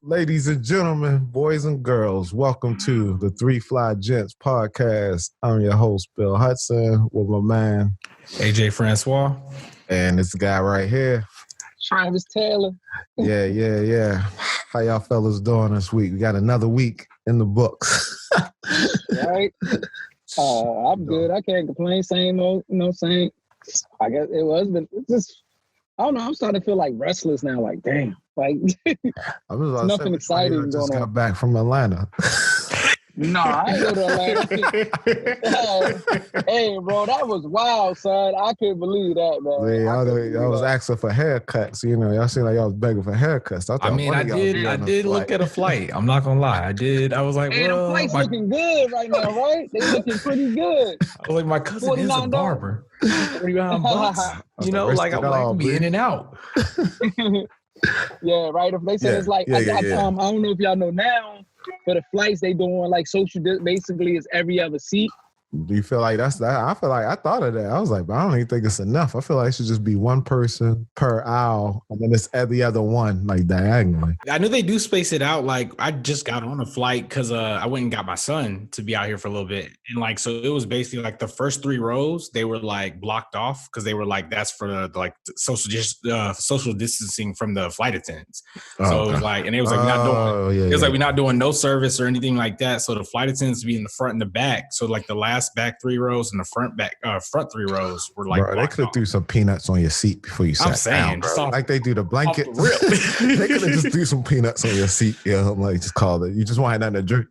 Ladies and gentlemen, boys and girls, welcome to the Fly Gents Podcast. I'm your host, Bill Hudson, with my man, AJ Francois. And this guy right here, Travis Taylor. Yeah. How y'all fellas doing this week? We got another week in the books. Right? I'm good. I can't complain. Same old, same. I guess it was, but it's just, I don't know. I'm starting to feel like restless now. Like, damn. Like, nothing exciting just going got on. back from Atlanta. No, I ain't go to Atlanta. Hey, bro, that was wild, son. I couldn't believe that, man. Yeah, y'all was asking for haircuts. You know, y'all seem like y'all was begging for haircuts. I did look at a flight. I'm not gonna lie. I was like, hey, well, the flight's looking good right now, right? They looking pretty good. I was like, my cousin is a barber. $49. You know, like I'm like be in and out. Yeah, right. If they say it's like, I don't know if y'all know now, but the flights they doing like basically is every other seat. Do you feel like that's that? I feel like I thought of that. I was like, but I don't even think it's enough. I feel like it should just be one person per aisle, and then it's every other one like diagonally. I know they do space it out. Like I just got on a flight because I went and got my son to be out here for a little bit, and like so it was basically like the first 3 rows they were like blocked off because they were like that's for the social distancing from the flight attendants. So it was like, and it was like we're not doing no service or anything like that. So the flight attendants be in the front and the back. So like the last back 3 rows and the front 3 rows were like, bro, they could have threw some peanuts on your seat before you sat down, bro. Like they do the blanket. They could have just threw some peanuts on your seat. Yeah, I'm like, just call it. You just want nothing to drink.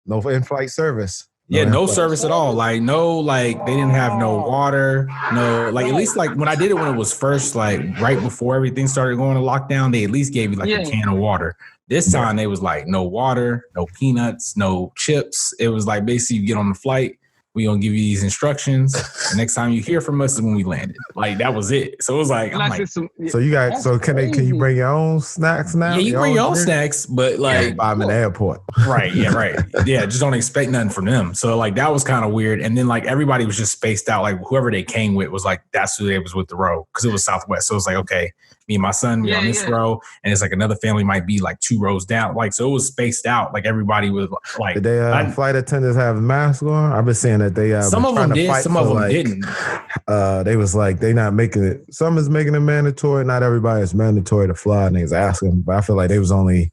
No in-flight service. No service at all. Like no, like they didn't have no water. No, like at least like when I did it when it was first like right before everything started going to lockdown, they at least gave you like a can of water. This time they was like no water, no peanuts, no chips. It was like basically you get on the flight, we gonna give you these instructions. The next time you hear from us is when we landed. Like that was it. So it was like, so you guys, so can you bring your own snacks now? Yeah, you bring your own snacks, but like buy them in the airport. Right. Yeah. Right. Yeah. Just don't expect nothing from them. So like that was kind of weird. And then like everybody was just spaced out. Like whoever they came with was like that's who they was with the row because it was Southwest. So it was like okay. Me and my son, we on this row, and it's like another family might be like 2 rows down. Like, so it was spaced out. Like everybody was like. Did they flight attendants have masks on? I've been saying that they some of them did, some of them didn't. They was like they not making it. Some is making it mandatory. Not everybody is mandatory to fly, and they was asking. But I feel like they was only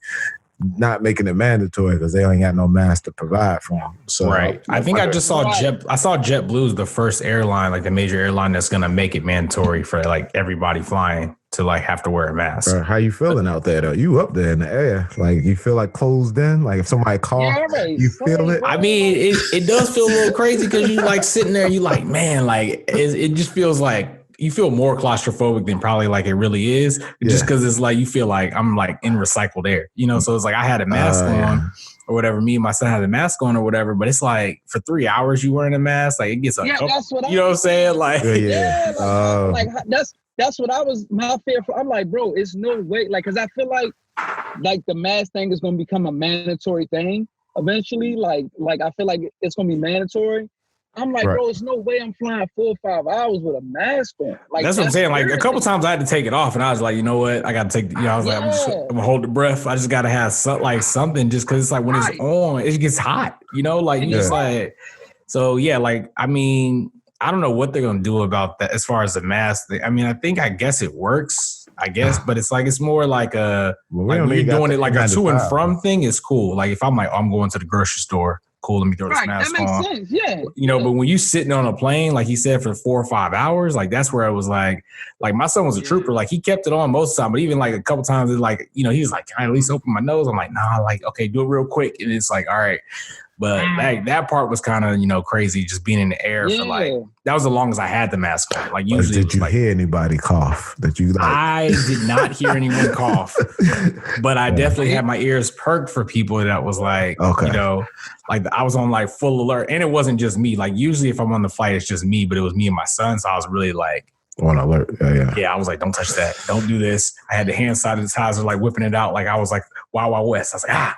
not making it mandatory because they ain't got no mask to provide for them. So right. I think I just saw JetBlue is the first airline, like the major airline that's gonna make it mandatory for like everybody flying to like have to wear a mask. How you feeling out there though? You up there in the air? Like you feel like closed in? Like if somebody calls, you feel it? I mean, it does feel a little crazy because you like sitting there, you like, man, like it just feels like you feel more claustrophobic than probably like it really is, just because it's like you feel like I'm like in recycled air, you know. So it's like I had a mask on or whatever. Me and my son had a mask on or whatever, but it's like for 3 hours you wearing a mask, like it gets that's what you know what I'm saying? Like like that's what I was my fear for. I'm like, bro, it's no way, like, because I feel like the mask thing is going to become a mandatory thing eventually. Like I feel like it's going to be mandatory. I'm like, bro, there's no way I'm flying 4 or 5 hours with a mask on. Like that's what I'm saying. Like a couple times I had to take it off, and I was like, you know what? I got to take. I was like, I'm gonna hold the breath. I just got to have something, just because it's like when it's on, it gets hot. You know, like you just like. So yeah, like I mean, I don't know what they're gonna do about that as far as the mask thing. I mean, I guess it works. I guess, but it's like it's more like when you're doing it like a to and from thing is cool. Like if I'm like, I'm going to the grocery store. Cool, let me throw this mask on. That makes sense, yeah. You know, but when you sitting on a plane, like he said, for 4 or 5 hours, like that's where I was like my son was a trooper. Like he kept it on most of the time, but even like a couple times, it's like, you know, he was like, can I at least open my nose? I'm like, nah, like, okay, do it real quick. And it's like, all right. But that part was kind of, you know, crazy, just being in the air for like, that was the longest I had the mask on. Like usually. Did you hear anybody cough? I did not hear anyone cough, but I definitely had my ears perked for people that was like, you know, like I was on like full alert, and it wasn't just me. Like usually if I'm on the flight, it's just me, but it was me and my son. So I was really like, on alert. Yeah, I was like, don't touch that. Don't do this. I had the hand sanitizer, like whipping it out. Like I was like, Wild Wild West. I was like,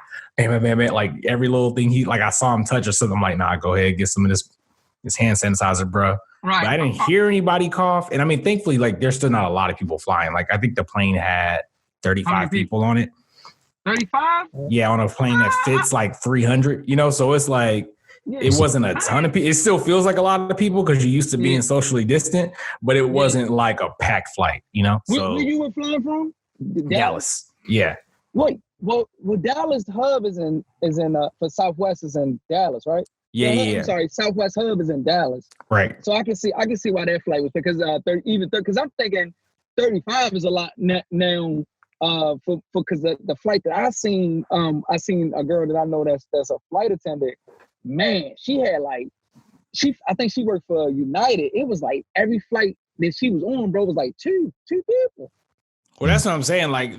man. Like every little thing like I saw him touch or something. I'm like, nah, go ahead, get some of this hand sanitizer, bro. Right. But I didn't hear anybody cough. And I mean, thankfully, like there's still not a lot of people flying. Like I think the plane had 35 people on it. 35? Yeah, on a plane that fits like 300, you know, so it's like, it wasn't a ton of people. It still feels like a lot of people because you're used to being socially distant, but it wasn't like a packed flight, you know? So where you were flying from? Dallas. Yeah. Wait, well, Dallas hub is in for Southwest is in Dallas, right? Yeah. I'm sorry, Southwest hub is in Dallas. Right. So I can see why that flight was because because I'm thinking 35 is a lot now for because the flight that I seen a girl that I know that's a flight attendant. Man, she had like I think she worked for United. It was like every flight that she was on, bro, was like two people. Well, that's what I'm saying. Like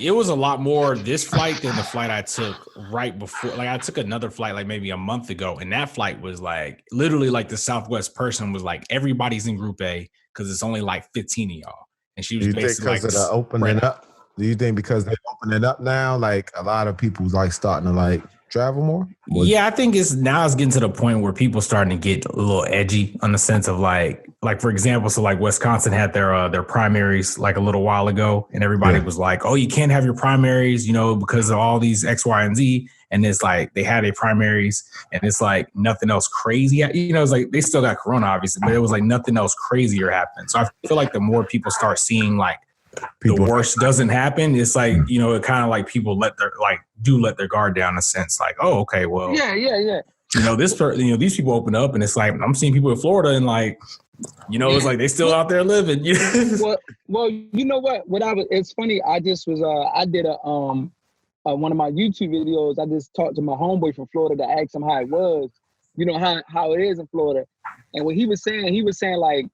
it was a lot more this flight than the flight I took right before. Like I took another flight like maybe a month ago, and that flight was like literally like the Southwest person was like everybody's in Group A because it's only like 15 of y'all, and she was basically like because of the opening up. Do you think because they're opening up now, like a lot of people like starting to like travel more? Yeah, I think it's getting to the point where people starting to get a little edgy on the sense of like for example, so like Wisconsin had their primaries like a little while ago, and everybody was like, oh, you can't have your primaries, you know, because of all these X, Y, and Z. And it's like they had their primaries, and it's like nothing else crazy. You know, it's like they still got corona, obviously, but it was like nothing else crazier happened. So I feel like the more people start seeing like the worst doesn't happen, it's like, you know, it kind of like people let their guard down in a sense, like, oh, okay, well, yeah. You know, these people open up, and it's like I'm seeing people in Florida, and like, you know, it's like they still out there living. well, you know what? It's funny. I just was I did a one of my YouTube videos. I just talked to my homeboy from Florida to ask him how it was, you know, how it is in Florida, and what he was saying like,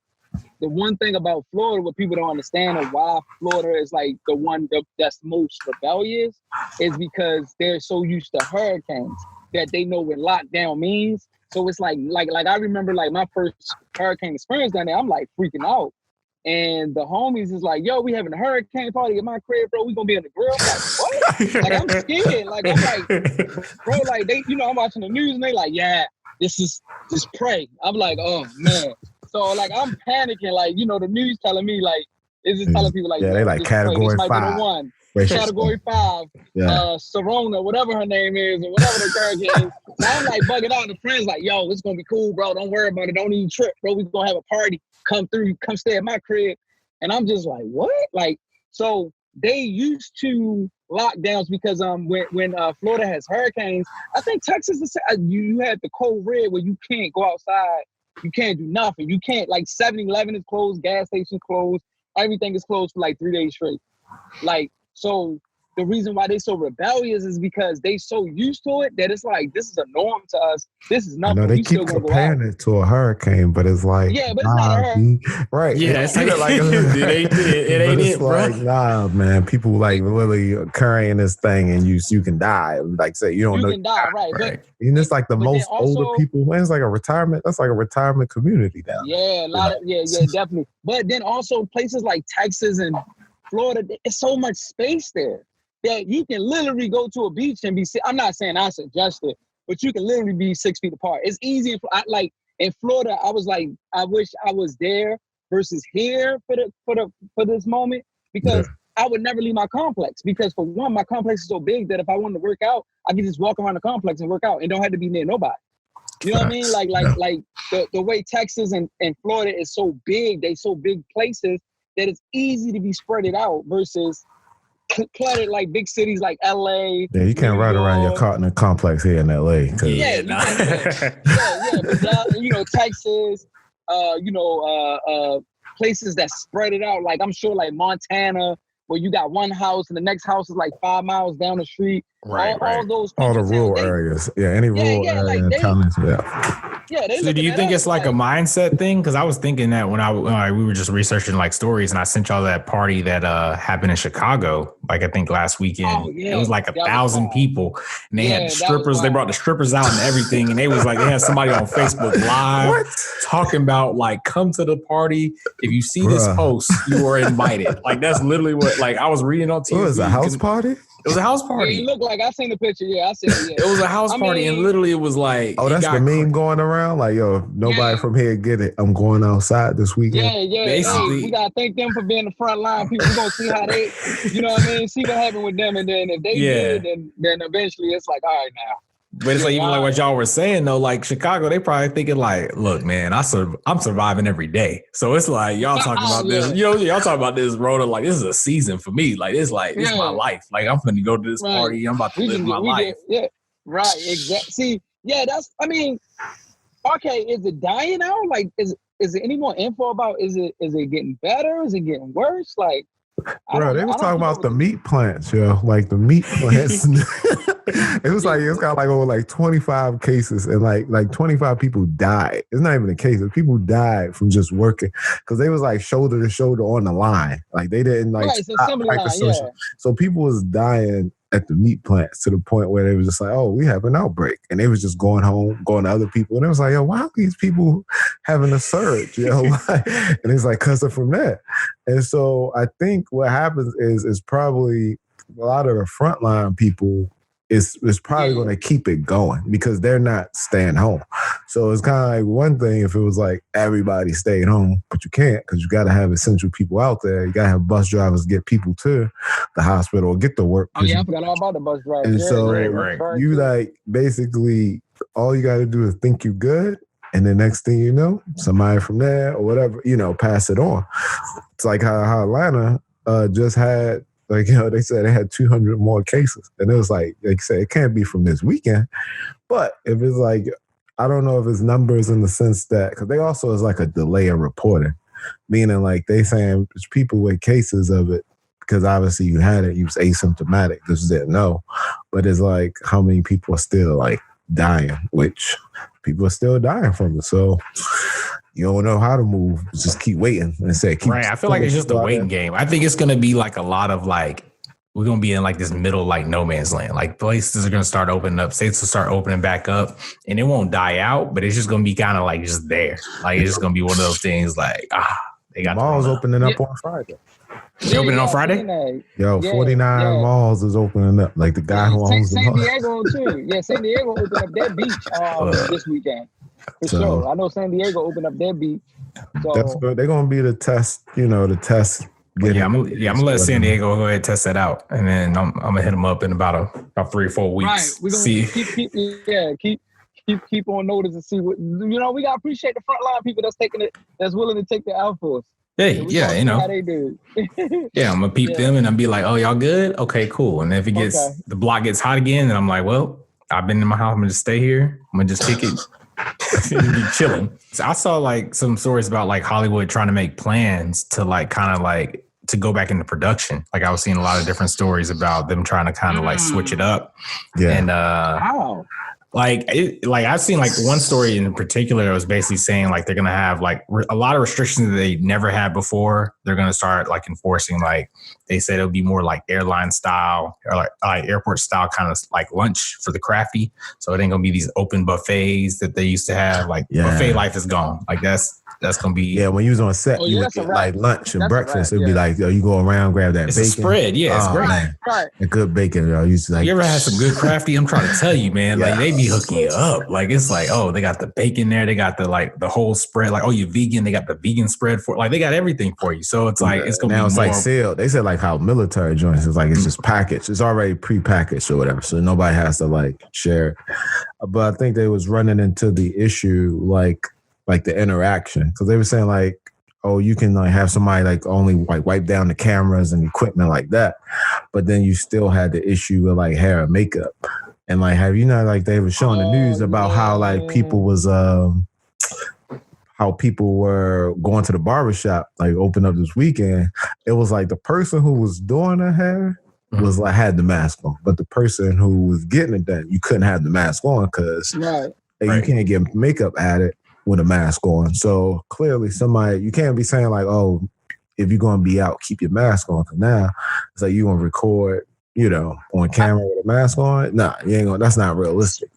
the one thing about Florida, what people don't understand of why Florida is like the one that's most rebellious is because they're so used to hurricanes that they know what lockdown means. So it's like I remember like my first hurricane experience down there, I'm like freaking out. And the homies is like, yo, we having a hurricane party at my crib, bro. We gonna be in the grill. I'm like, what? Like, I'm scared. Like, I'm like, bro, like they, you know, I'm watching the news and they like, yeah, just pray. I'm like, oh man. So like I'm panicking, like, you know, the news telling me like, it's just telling people like, yeah, they like category 5. Category 5, Serona, whatever her name is, or whatever the hurricane is. Now I'm like bugging out, and the friends like, yo, it's gonna be cool, bro. Don't worry about it. Don't even trip, bro. We gonna have a party. Come stay at my crib. And I'm just like, what? Like, so they used to lockdowns because when Florida has hurricanes, I think Texas is you had the code red where you can't go outside. You can't do nothing. You can't, like 7-Eleven is closed, gas stations closed, everything is closed for like 3 days straight. Like, so the reason why they so rebellious is because they so used to it that it's like, this is a norm to us. This is nothing. I know they keep comparing it to a hurricane, but it's like, yeah, but it's not a hurricane. Right. Yeah, it's like it ain't it, bro. Like, nah, man, people like literally carrying this thing and you can die. Like say, you don't know. You can die, right. But, and it's like the most older people. Man, it's like a retirement. That's like a retirement community down. Yeah, definitely. But then also places like Texas and Florida, there's so much space there that you can literally go to a beach and be. I'm not saying I suggest it, but you can literally be 6 feet apart. It's easy. Like in Florida, I was like, I wish I was there versus here for this moment because I would never leave my complex because for one, my complex is so big that if I wanted to work out, I could just walk around the complex and work out and don't have to be near nobody. You know what I mean? Like the way Texas and Florida is so big, they so big places that it's easy to be spread it out versus cluttered like big cities like LA. Yeah, you can't ride around your car in a complex here in LA. But, you know, Texas, places that spread it out. Like I'm sure like Montana, where you got one house and the next house is like 5 miles down the street. Right. All those. All the rural areas. Yeah, any rural area. So do you think it's like a mindset thing? Because I was thinking that when we were just researching like stories, and I sent y'all that party that happened in Chicago, like I think last weekend. It was like 1,000 people, and they had strippers. They brought the strippers out and everything, and they was like they had somebody on Facebook Live talking about like, come to the party. If you see this post, you are invited. Like that's literally what. Like I was reading on TV. What was a house party? It was a house party. Yeah, it looked like I seen the picture. Yeah, I seen it. Yeah. It was a house party, and literally it was like, oh, that's the meme going around. Like, yo, if nobody from here get it, I'm going outside this weekend. Yeah. Basically, hey, we gotta thank them for being the front line people. We're gonna see how they, you know what I mean? See what happened with them, and then if they good, then eventually it's like, all right now. But it's like even like what y'all were saying though, like Chicago, they probably thinking like, look, man, I'm surviving every day. So it's like y'all talking about this, you know, y'all talking about this road like this is a season for me. Like it's like it's my life. Like I'm finna go to this party. I'm about to live my life. Right, exactly. See, that's. I mean, okay, is it dying out? Like, is there any more info about? Is it getting better? Is it getting worse? Like. Bro, they was talking about the meat plants, yo. Like the meat plants. It was like it's got like over like 25 cases and like 25 people died. It's not even a case. People died from just working because they was like shoulder to shoulder on the line. Like they didn't like So people was dying at the meat plants to the point where they was just like, oh, we have an outbreak. And they was just going home, going to other people. And it was like, yo, why are these people having a surge? Yo? And it's like, because they're from that. And so I think what happens is probably a lot of the frontline people is probably going to keep it going because they're not staying home. So it's kind of like one thing if it was like everybody stayed home, but you can't because you got to have essential people out there. You got to have bus drivers get people to the hospital or get to work. Oh, yeah, I forgot all about the bus drivers. And so you like basically all you got to do is think you good. And the next thing you know, somebody from there or whatever, you know, pass it on. It's like how Atlanta just had, like, you know, they said they had 200 more cases. And it was like you said, it can't be from this weekend. But if it's like, I don't know if it's numbers in the sense that, because they also is like a delay of reporting, meaning like they saying it's people with cases of it because obviously you had it, you was asymptomatic, just didn't know. But it's like how many people are still like dying, which people are still dying from it. So you don't know how to move. Just keep waiting and say, I feel like it's just a waiting game. I think it's going to be like a lot of like, we're going to be in like this middle, like no man's land. Like places are going to start opening up, states will start opening back up and it won't die out, but it's just going to be kind of like just there. Like it's just going to be one of those things like, they got malls opening up on Friday. They opening on Friday? Yo, 49 malls is opening up. Like the guy who owns the mall. San Diego too. Yeah, San Diego opened up their beach this weekend. For sure. I know San Diego opened up their beach. So that's good. They're gonna be the test, I'm gonna let San Diego go ahead and test that out. And then I'm gonna hit them up in about 3 or 4 weeks. Right. We're gonna keep on notice and see what we gotta appreciate the frontline people that's willing to take the out for us. Hey, how they do. Yeah, I'm gonna peep them and I'm be like, oh, y'all good? Okay, cool. And if it gets the block gets hot again, then I'm like, well, I've been in my house, I'm gonna just stay here. I'm gonna just kick it. Be chilling. So I saw like some stories about like Hollywood trying to make plans to like kind of like to go back into production. Like I was seeing a lot of different stories about them trying to kind of like switch it up. Yeah. And wow. Like I've seen like one story in particular that was basically saying like they're gonna have like a lot of restrictions that they never had before. They're gonna start like enforcing. Like they said it'll be more like airline style or like airport style kind of like lunch for the crafty. So it ain't gonna be these open buffets that they used to have. Like buffet life is gone. Like that's gonna be when you was on set, you would get like lunch and breakfast. It'd be like you go around grab that bacon. It's a spread, it's great. Man. Right. A good bacon, yo. You ever had some good crafty? I'm trying to tell you, man. Like they be hooking you up. Like it's like, oh, they got the bacon there. They got the whole spread. Like, oh, you're vegan. They got the vegan spread for like they got everything for you. So it's like it's gonna now be it's more, like sealed. They said like how military joints is like it's just packaged. It's already pre-packaged or whatever. So nobody has to like share. But I think they was running into the issue like the interaction because they were saying like, oh, you can like have somebody like only like wipe down the cameras and equipment like that, but then you still had the issue with like hair and makeup. And like, have you not like they were showing the news about how like people was how people were going to the barbershop like open up this weekend. It was like the person who was doing the hair was like had the mask on, but the person who was getting it done, you couldn't have the mask on because you can't get makeup added with a mask on. So clearly somebody, you can't be saying like, oh, if you're going to be out, keep your mask on. Cause now it's like you going to record, on camera with a mask on. Nah, you ain't gonna, that's not realistic.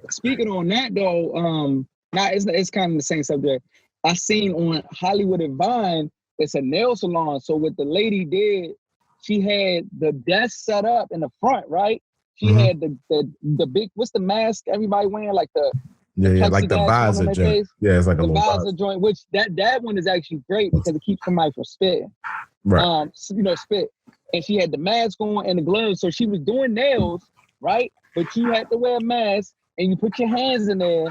Speaking on that though, it's kind of the same subject. I seen on Hollywood and Vine, it's a nail salon. So what the lady did, she had the desk set up in the front, right? She had the big, what's the mask everybody wearing? Like the like the visor joint. Yeah, it's like the a visor joint, which that one is actually great because it keeps somebody from spitting. Right. Spit. And she had the mask on and the gloves. So she was doing nails, right? But you had to wear a mask and you put your hands in there.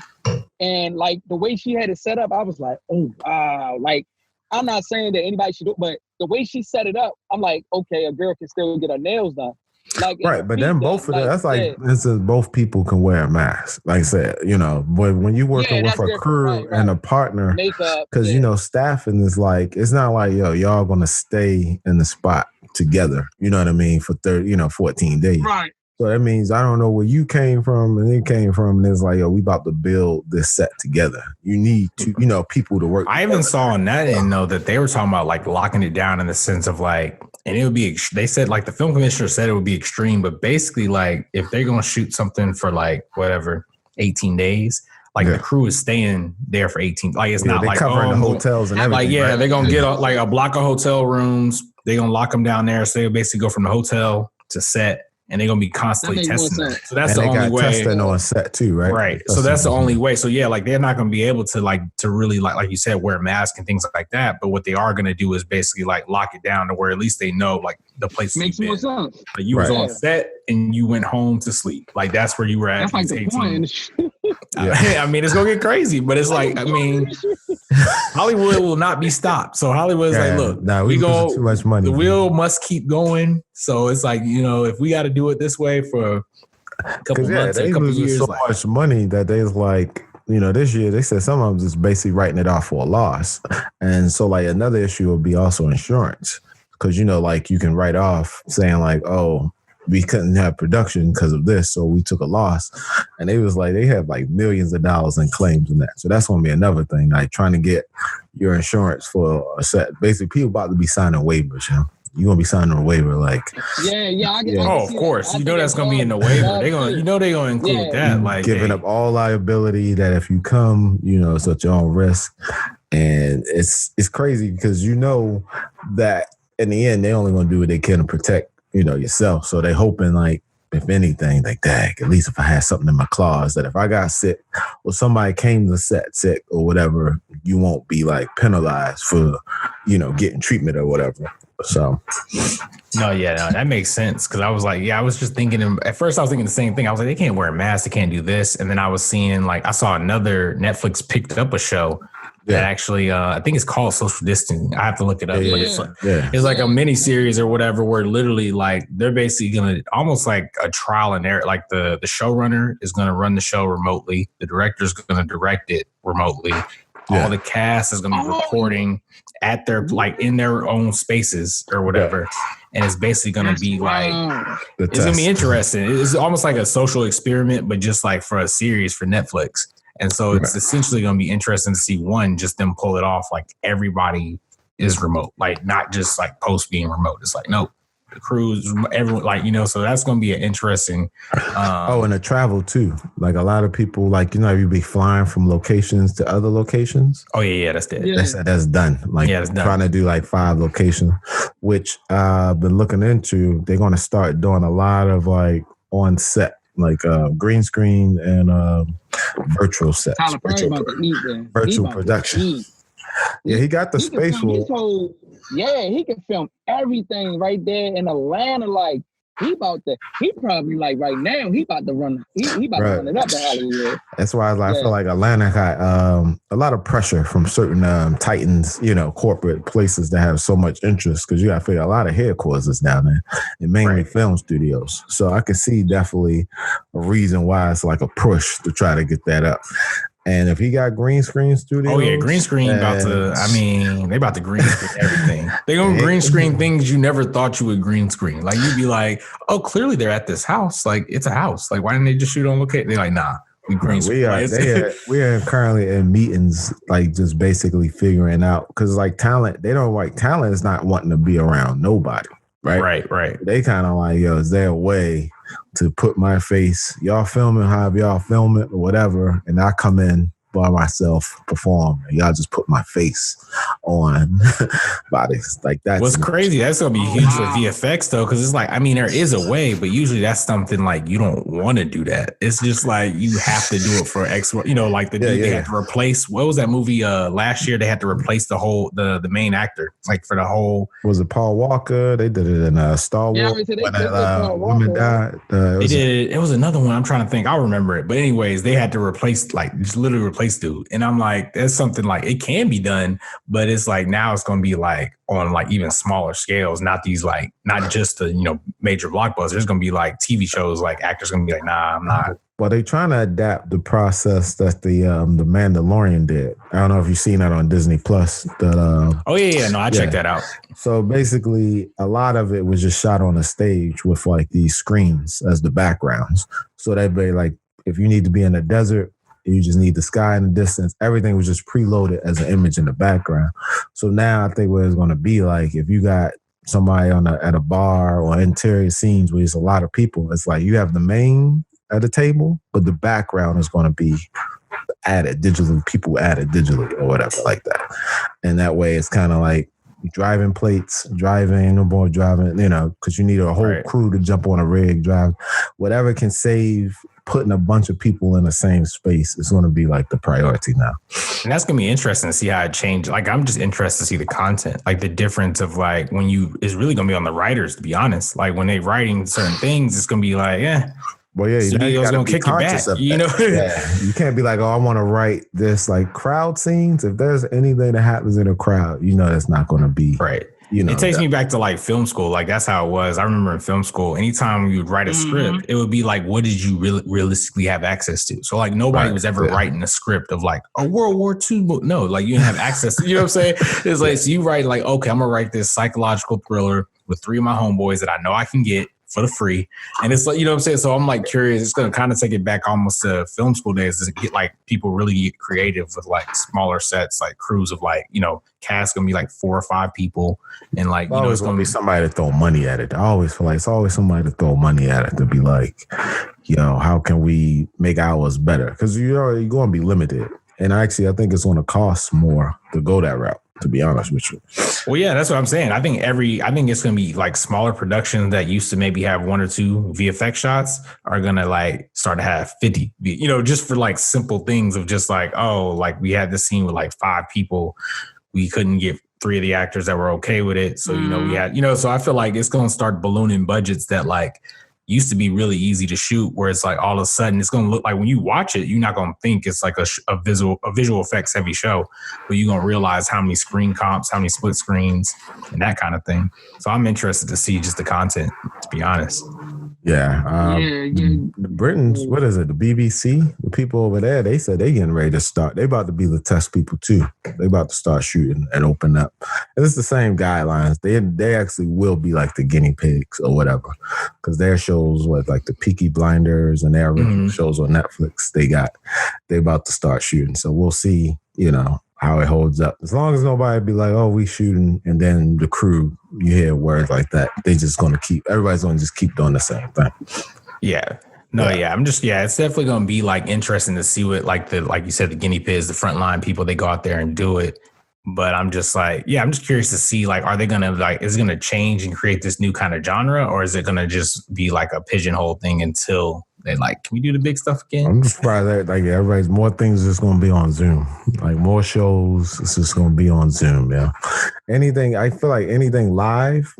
And like the way she had it set up, I was like, oh wow. Like, I'm not saying that anybody should do it, but the way she set it up, I'm like, okay, a girl can still get her nails done. Like, right, but then both of them, that's like, both people can wear a mask. Like I said, but when you're working with a crew and a partner, because, staffing is like, it's not like, y'all going to stay in the spot together, you know what I mean, for 14 days. Right. So that means I don't know where you came from and it came from, and it's like, we about to build this set together. You need to, people to work. I even saw on that end, though, that they were talking about like locking it down in the sense of like, and it would be, they said like the film commissioner said it would be extreme, but basically like if they're going to shoot something for like whatever, 18 days, like the crew is staying there for 18. Like it's not like covering the hotels and everything. Like, right? They're going to get like a block of hotel rooms. They're going to lock them down there. So they'll basically go from the hotel to set. And they're gonna be constantly testing them. So that's the only way. Testing on set too, right? Right. So that's the only way. So yeah, like they're not gonna be able to really like you said, wear masks and things like that. But what they are gonna do is basically like lock it down to where at least they know like the place makes more sense. Like you was on set and you went home to sleep. Like that's where you were at. That's like the 18. Point. I mean, it's gonna get crazy, but it's like, I mean, Hollywood will not be stopped. So Hollywood's like, look, we go too much money. The wheel must keep going. So it's like, if we got to do it this way for a couple months, a couple years, so much money that they was like, this year they said some of them just basically writing it off for a loss, and so like another issue would be also insurance, because like you can write off saying like, oh, we couldn't have production because of this, so we took a loss. And they was like, they have like millions of dollars in claims in that. So that's going to be another thing, like trying to get your insurance for a set. Basically, people about to be signing waivers, You're going to be signing a waiver, like. Yeah. Oh, of course. That's going to be in the waiver. They're going to include that. Like giving up all liability that if you come, it's at your own risk. And it's crazy because that in the end, they only going to do what they can to protect yourself. So they hoping like, if anything, like that, at least if I had something in my claws that if I got sick or somebody came to set sick or whatever, you won't be like penalized for, getting treatment or whatever. So. No, that makes sense. Cause I was like, I was just thinking, at first I was thinking the same thing. I was like, they can't wear a mask. They can't do this. And then I was seeing like, I saw another Netflix picked up a show that actually, I think it's called Social Distancing. I have to look it up, but it's like a mini series or whatever, where literally like they're basically gonna almost like a trial and error. Like the showrunner is gonna run the show remotely, the director's gonna direct it remotely. All the cast is gonna be recording at their like in their own spaces or whatever, and it's basically gonna be like it's gonna be interesting. It's almost like a social experiment, but just like for a series for Netflix. And so it's essentially going to be interesting to see just them pull it off. Like everybody is remote, like not just like post being remote. It's like, no, the crews, everyone, like, so that's going to be an interesting. And the travel too. Like a lot of people, like, you'd be flying from locations to other locations. Oh yeah. That's dead. That's done. Like that's done. Trying to do like 5 locations, which I've been looking into. They're going to start doing a lot of like on set, like green screen and virtual sets, virtual production. Yeah, he got the spatial. He can film everything right there in Atlanta. Like he probably like right now he about to run. He about to run it up in Hollywood. That's why I feel like Atlanta got a lot of pressure from certain titans, corporate places that have so much interest, because you got to figure a lot of headquarters down there, and mainly film studios. So I can see definitely a reason why it's like a push to try to get that up. And if he got green screen studios. Oh, yeah. Green screen they about to green screen everything. They're going to green screen things you never thought you would green screen. Like, you'd be like, oh, clearly they're at this house. Like, it's a house. Like, why didn't they just shoot on location? They're like, nah, we green screen. We are currently in meetings, like, just basically figuring out. Because, like, talent is not wanting to be around nobody. Right. They kind of like, is there a way to put my face, y'all filming however y'all film it or whatever, and I come in by myself perform. Y'all just put my face on bodies like that. What's crazy? That's gonna be huge for VFX though, because it's like, I mean, there is a way, but usually that's something like you don't want to do that. It's just like you have to do it for X. You know, like they had to replace. What was that movie last year? They had to replace the main actor, like for the whole. Was it Paul Walker? They did it in Star Wars. Yeah, woman died. They did. It was another one. I'm trying to think. I'll remember it. But anyways, they had to replace, like, just literally replace dude. And I'm like, that's something like it can be done, but it's like now it's going to be like on like even smaller scales, not these like not just the major blockbusters. There's going to be like TV shows, like actors going to be like, nah, I'm not. Well, they trying to adapt the process that the Mandalorian did. I don't know if you've seen that on Disney Plus. No, I checked that out. So basically, a lot of it was just shot on a stage with like these screens as the backgrounds. So they'd be like, if you need to be in a desert, you just need the sky in the distance. Everything was just preloaded as an image in the background. So now I think what it's going to be like, if you got somebody at a bar or interior scenes where there's a lot of people, it's like you have the main at the table, but the background is going to be added digitally, people added digitally or whatever like that. And that way it's kind of like driving, no more driving, because you need a whole crew to jump on a rig, drive, whatever can save putting a bunch of people in the same space is going to be like the priority now. And that's going to be interesting to see how it changes. Like, I'm just interested to see the content, like the difference of like when is really going to be on the writers, to be honest. Like when they writing certain things, it's going to be like, well, yeah, studio's gonna kick you back, Yeah. You can't be like, oh, I want to write this like crowd scenes. If there's anything that happens in a crowd, that's not going to be right. It takes me back to like film school. Like that's how it was. I remember in film school, anytime you would write a script, it would be like, what did you realistically have access to? So like nobody was ever writing a script of like a World War II book. No, like you didn't have access to, you know what I'm saying? It's like, so you write like, okay, I'm gonna write this psychological thriller with 3 of my homeboys that I know I can get for the free. And it's like, you know what I'm saying? So I'm like curious, it's going to kind of take it back almost to film school days to get like people really get creative with like smaller sets, like crews of like, cast going to be like 4 or 5 people. And like, it's going to be somebody to throw money at it. I always feel like it's always somebody to throw money at it to be like, how can we make ours better? Because you're going to be limited. And actually, I think it's going to cost more to go that route, to be honest with you. Well, yeah, that's what I'm saying. I think it's going to be like smaller productions that used to maybe have 1 or 2 VFX shots are going to like start to have 50, just for like simple things of just like, oh, like we had this scene with like 5 people. We couldn't get 3 of the actors that were okay with it. So, we had, so I feel like it's going to start ballooning budgets that like used to be really easy to shoot, where it's like all of a sudden it's going to look like when you watch it, you're not going to think it's like a visual effects heavy show, but you're going to realize how many screen comps, how many split screens and that kind of thing. So I'm interested to see just the content, to be honest. Yeah. Britain's, what is it? The BBC, the people over there, they said they getting ready to start. They about to be the test people too. They about to start shooting and open up. And it's the same guidelines. They actually will be like the guinea pigs or whatever, because their shows was like the Peaky Blinders and their original shows on Netflix. They about to start shooting. So we'll see, how it holds up. As long as nobody be like, oh, we shooting, and then the crew, you hear words like that, everybody's going to just keep doing the same thing. Yeah. No, yeah. It's definitely going to be like interesting to see what like you said, the guinea pigs, the frontline people, they go out there and do it. But I'm just like, I'm just curious to see, like, are they going to like, is it going to change and create this new kind of genre, or is it going to just be like a pigeonhole thing until they like, can we do the big stuff again? I'm just surprised that like everybody's more things is going to be on Zoom, like more shows. It's just going to be on Zoom. Yeah. I feel like anything live,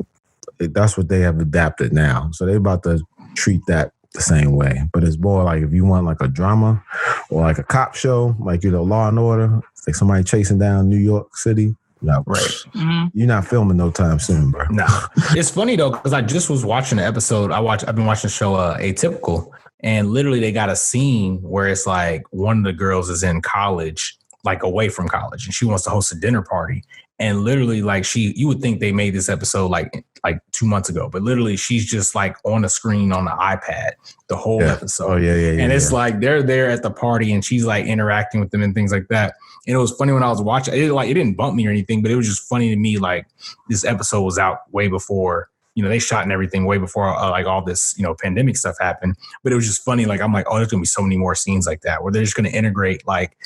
that's what they have adapted now. So they're about to treat that the same way, but it's more like if you want like a drama or like a cop show, like Law and Order, it's like somebody chasing down New York City. No, right. You're not filming no time soon, bro. No. It's funny though, because I just was watching an episode. I've been watching the show Atypical, and literally they got a scene where it's like one of the girls is in college, like away from college, and she wants to host a dinner party. And literally, like you would think they made this episode like 2 months ago, but literally she's just like on the screen on the iPad the whole episode. Oh yeah. And it's like they're there at the party and she's like interacting with them and things like that. And it was funny when I was watching it, like it didn't bump me or anything, but it was just funny to me. Like this episode was out way before they shot and everything way before like all this, pandemic stuff happened. But it was just funny. Like, I'm like, oh, there's going to be so many more scenes like that where they're just going to integrate like,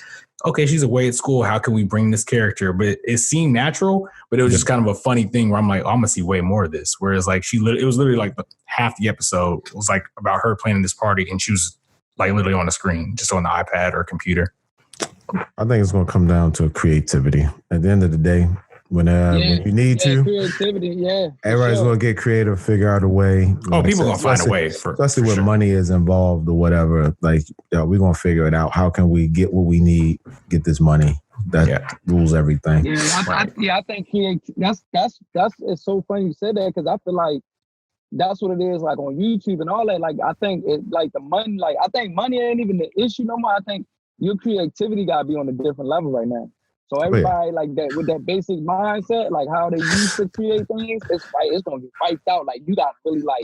okay, she's away at school. How can we bring this character? But it seemed natural, but it was just kind of a funny thing where I'm like, oh, I'm going to see way more of this. Whereas like it was literally like half the episode was like about her planning this party and she was like literally on the screen, just on the iPad or computer. I think it's going to come down to creativity. At the end of the day, when you need to, creativity, everybody's going to get creative, figure out a way. Oh, people going to find a way especially when money is involved or whatever. Like, we're going to figure it out. How can we get what we need, get this money? That rules everything. Yeah, I think that's it's so funny you said that, because I feel like that's what it is, like on YouTube and all that. Like, I think it, like the money, like I think money ain't even the issue no more. I think your creativity gotta be on a different level right now. So everybody like that with that basic mindset, like how they used to create things, it's gonna be wiped out. Like, you gotta really like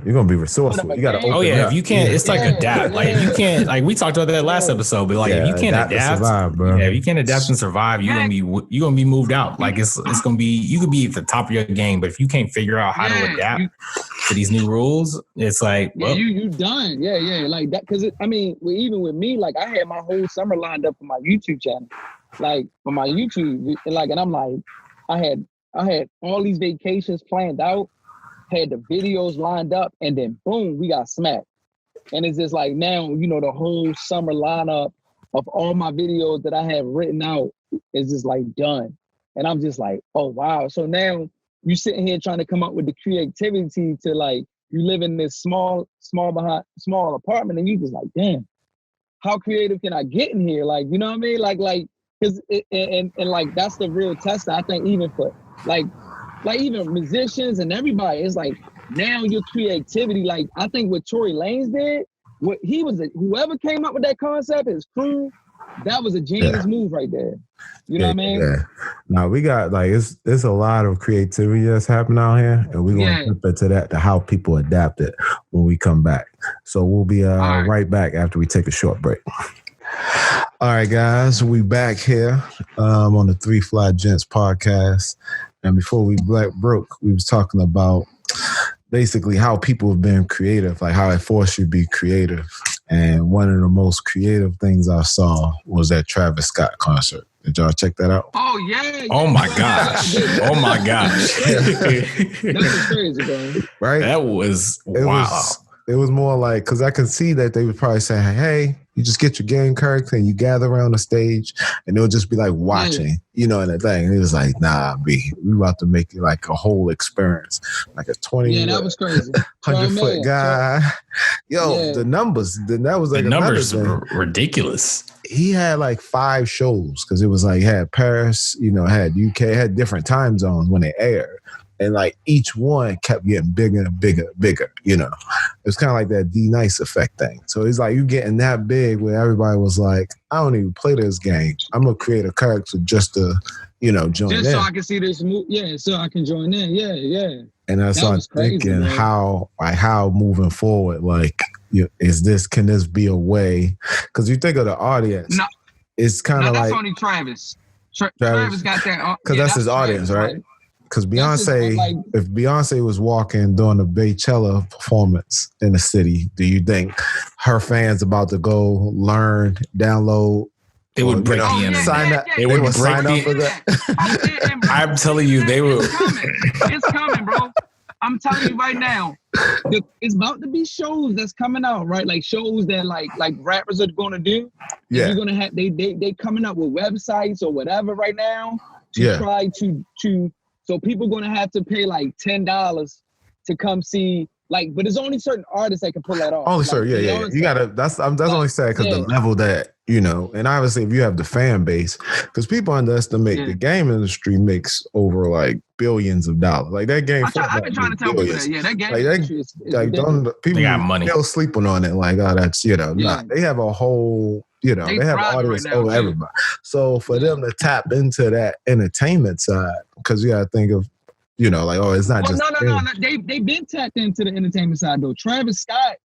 you're gonna be resourceful. You gotta open if you can't, it's like adapt. Like, if you can't, like we talked about that last episode, but like if you can't adapt, survive, bro. If you can't adapt and survive, you're gonna be moved out. Like it's gonna be, you could be at the top of your game, but if you can't figure out how to adapt to these new rules, it's like you done. Like that, because even with me, like I had my whole summer lined up for my YouTube channel. Like for my YouTube, like, and I'm like, I had all these vacations planned out, had the videos lined up, and then boom, we got smacked. And it's just like now, the whole summer lineup of all my videos that I have written out is just like done. And I'm just like, oh wow. So now you sitting here trying to come up with the creativity to like, you live in this small apartment, and you just like, damn, how creative can I get in here? Like, you know what I mean? Like. Cause and like that's the real test. I think even for like even musicians and everybody, it's like now your creativity. Like I think what Tory Lanez did, whoever came up with that concept, his crew, that was a genius move right there. You know what I mean? Yeah. Now we got like it's a lot of creativity that's happening out here, and we're gonna flip into that to how people adapt it when we come back. So we'll be right back after we take a short break. All right, guys, we back here on the Fly Gents Podcast. And before we broke, we was talking about basically how people have been creative, like how it forced you to be creative. And one of the most creative things I saw was that Travis Scott concert. Did y'all check that out? Oh, yeah. Oh, my gosh. Oh, my gosh. That's crazy, bro. Right? That was wow. It was more like, because I could see that they would probably say, hey, you just get your game character and you gather around the stage, and it'll just be like watching, and the thing. And it was like, nah, we about to make it like a whole experience, like a 20 that was crazy 100-foot guy. The numbers, that was like the numbers were ridiculous. He had like 5 shows, because it was like, he had Paris, had UK, had different time zones when they aired. And like each one kept getting bigger and bigger and bigger, It was kind of like that D-nice effect thing. So it's like you getting that big where everybody was like, I don't even play this game. I'm going to create a character just to, join just in. So I can see this move. Yeah, so I can join in. Yeah. And I started thinking how moving forward, like, can this be a way? Because you think of the audience, it's kind of like. That's only Travis. Travis got that. Because that's his audience, right? Because Beyonce, if Beyonce was walking during the Beychella performance in the city, do you think her fans about to go learn, download? They would break the internet. Sign up. They would sign up for that. I'm telling you, they will. It's coming, bro. I'm telling you right now. It's about to be shows that's coming out, right? Like shows that like rappers are going to do. Yeah. You're gonna have they coming up with websites or whatever right now to try to. So people going to have to pay like $10 to come see, like, but there's only certain artists that can pull that off. Only certain, You gotta. That's only sad because the level that and obviously if you have the fan base, because people underestimate the game industry makes over like billions of dollars. Like that game. I've been trying to tell people that. Yeah, that game industry is people got money. Still sleeping on it. Like, oh, that's nah, they have a whole. They have audience over everybody. So for them to tap into that entertainment side, because you got to think of, it's not just. No. They've been tapped into the entertainment side though. Travis Scott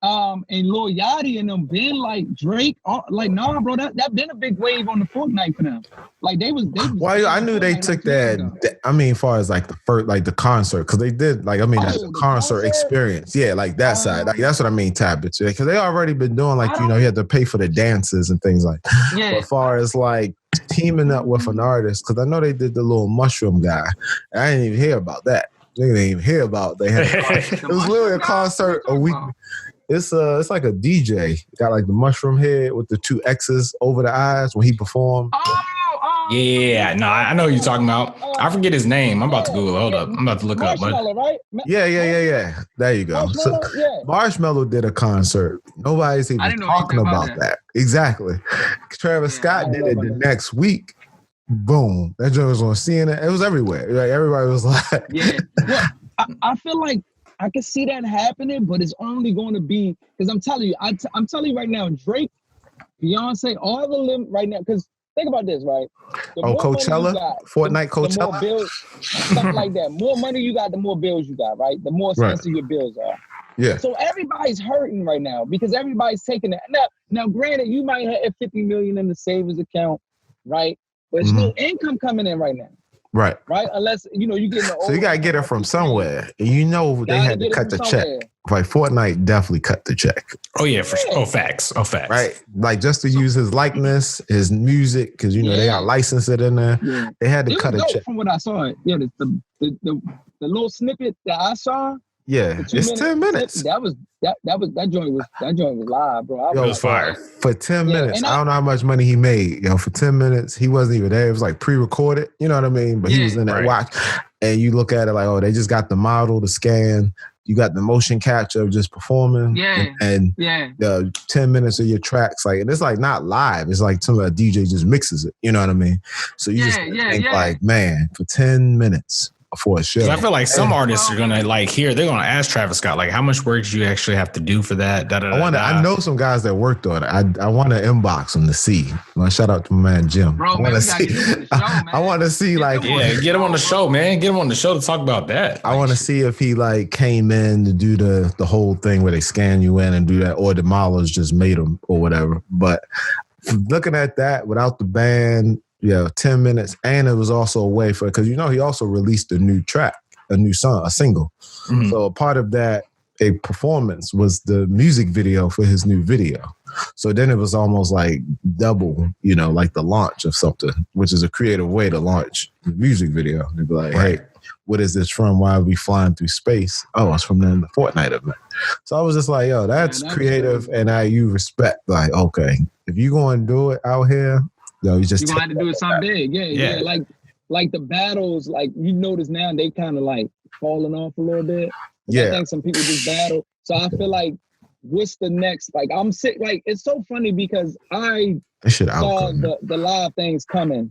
and Lil Yachty and them been like Drake, like nah, bro, that been a big wave on the Fortnite for them. Like they was well, I knew they took that. I mean, as far as like the first, like the concert, because they did like the concert experience, yeah, like that side. Like that's what I mean, tablets, because they already been doing like you had to pay for the dances and things like. Yeah. But as far as like teaming up with an artist, because I know they did the little mushroom guy. I didn't even hear about that. They didn't even hear about they had. It was literally a concert a week. It's like a DJ. Got like the mushroom head with the 2 X's over the eyes when he performed. Yeah, no, I know who you're talking about. I forget his name. I'm about to Google. Hold up. I'm about to look up. Marshmello, right? Yeah. There you go. Marshmello did a concert. Nobody's even talking about that. Exactly. Travis Scott did it the next week. Boom. That joint was on CNN. It was everywhere. Like everybody was like, Well, I feel like I can see that happening, but it's only going to be because I'm telling you, I'm telling you right now, Drake, Beyonce, all the limit right now. Because think about this, right? Coachella, Fortnite Coachella, the more bills, something like that. More money you got, the more bills you got, right? The more expensive your bills are. Yeah. So everybody's hurting right now because everybody's taking that. Now, granted, you might have $50 million in the savings account, right? But there's no income coming in right now. Right. Unless you get so you gotta get it from somewhere. They had to cut the check. Like Fortnite definitely cut the check. Oh yeah, for sure. Facts. Right, like just to use his likeness, his music, because they got licensed it in there. Yeah. They had to cut a check. From what I saw, the little snippet that I saw. Yeah, it's 10 minutes. That joint was live, bro. It was fire. For 10 minutes. I don't know how much money he made. For 10 minutes, he wasn't even there. It was like pre-recorded. You know what I mean? But he was in that watch. And you look at it like, they just got the model, the scan. You got the motion capture of just performing. Yeah. And the 10 minutes of your tracks. Like, and it's like not live. It's like some DJ just mixes it. You know what I mean? So you think like, man, for 10 minutes. For a show. I feel like some artists are gonna they're gonna ask Travis Scott, like, how much work do you actually have to do for that? I know some guys that worked on it. I want to inbox them to see. Shout out to my man Jim. Bro, I want to see. I want to see get him on the show, man. Get him on the show to talk about that. I want to see if he came in to do the whole thing where they scan you in and do that, or the models just made them or whatever. But looking at that without the band. 10 minutes. And it was also a way for, because he also released a new track, a new song, a single. Mm-hmm. So a part of that, a performance was the music video for his new video. So then it was almost like double, like the launch of something, which is a creative way to launch the music video. They'd be like, hey, what is this from? Why are we flying through space? Oh, it's from the Fortnite event. So I was just like, that's creative. And you respect, like, okay, if you're going to do it out here, you gonna have to do it something big. Yeah. Like the battles, like you notice now they kind of like falling off a little bit. Yeah. I think some people just battle. So I feel like what's the next? Like I'm sick. Like it's so funny because I saw the live things coming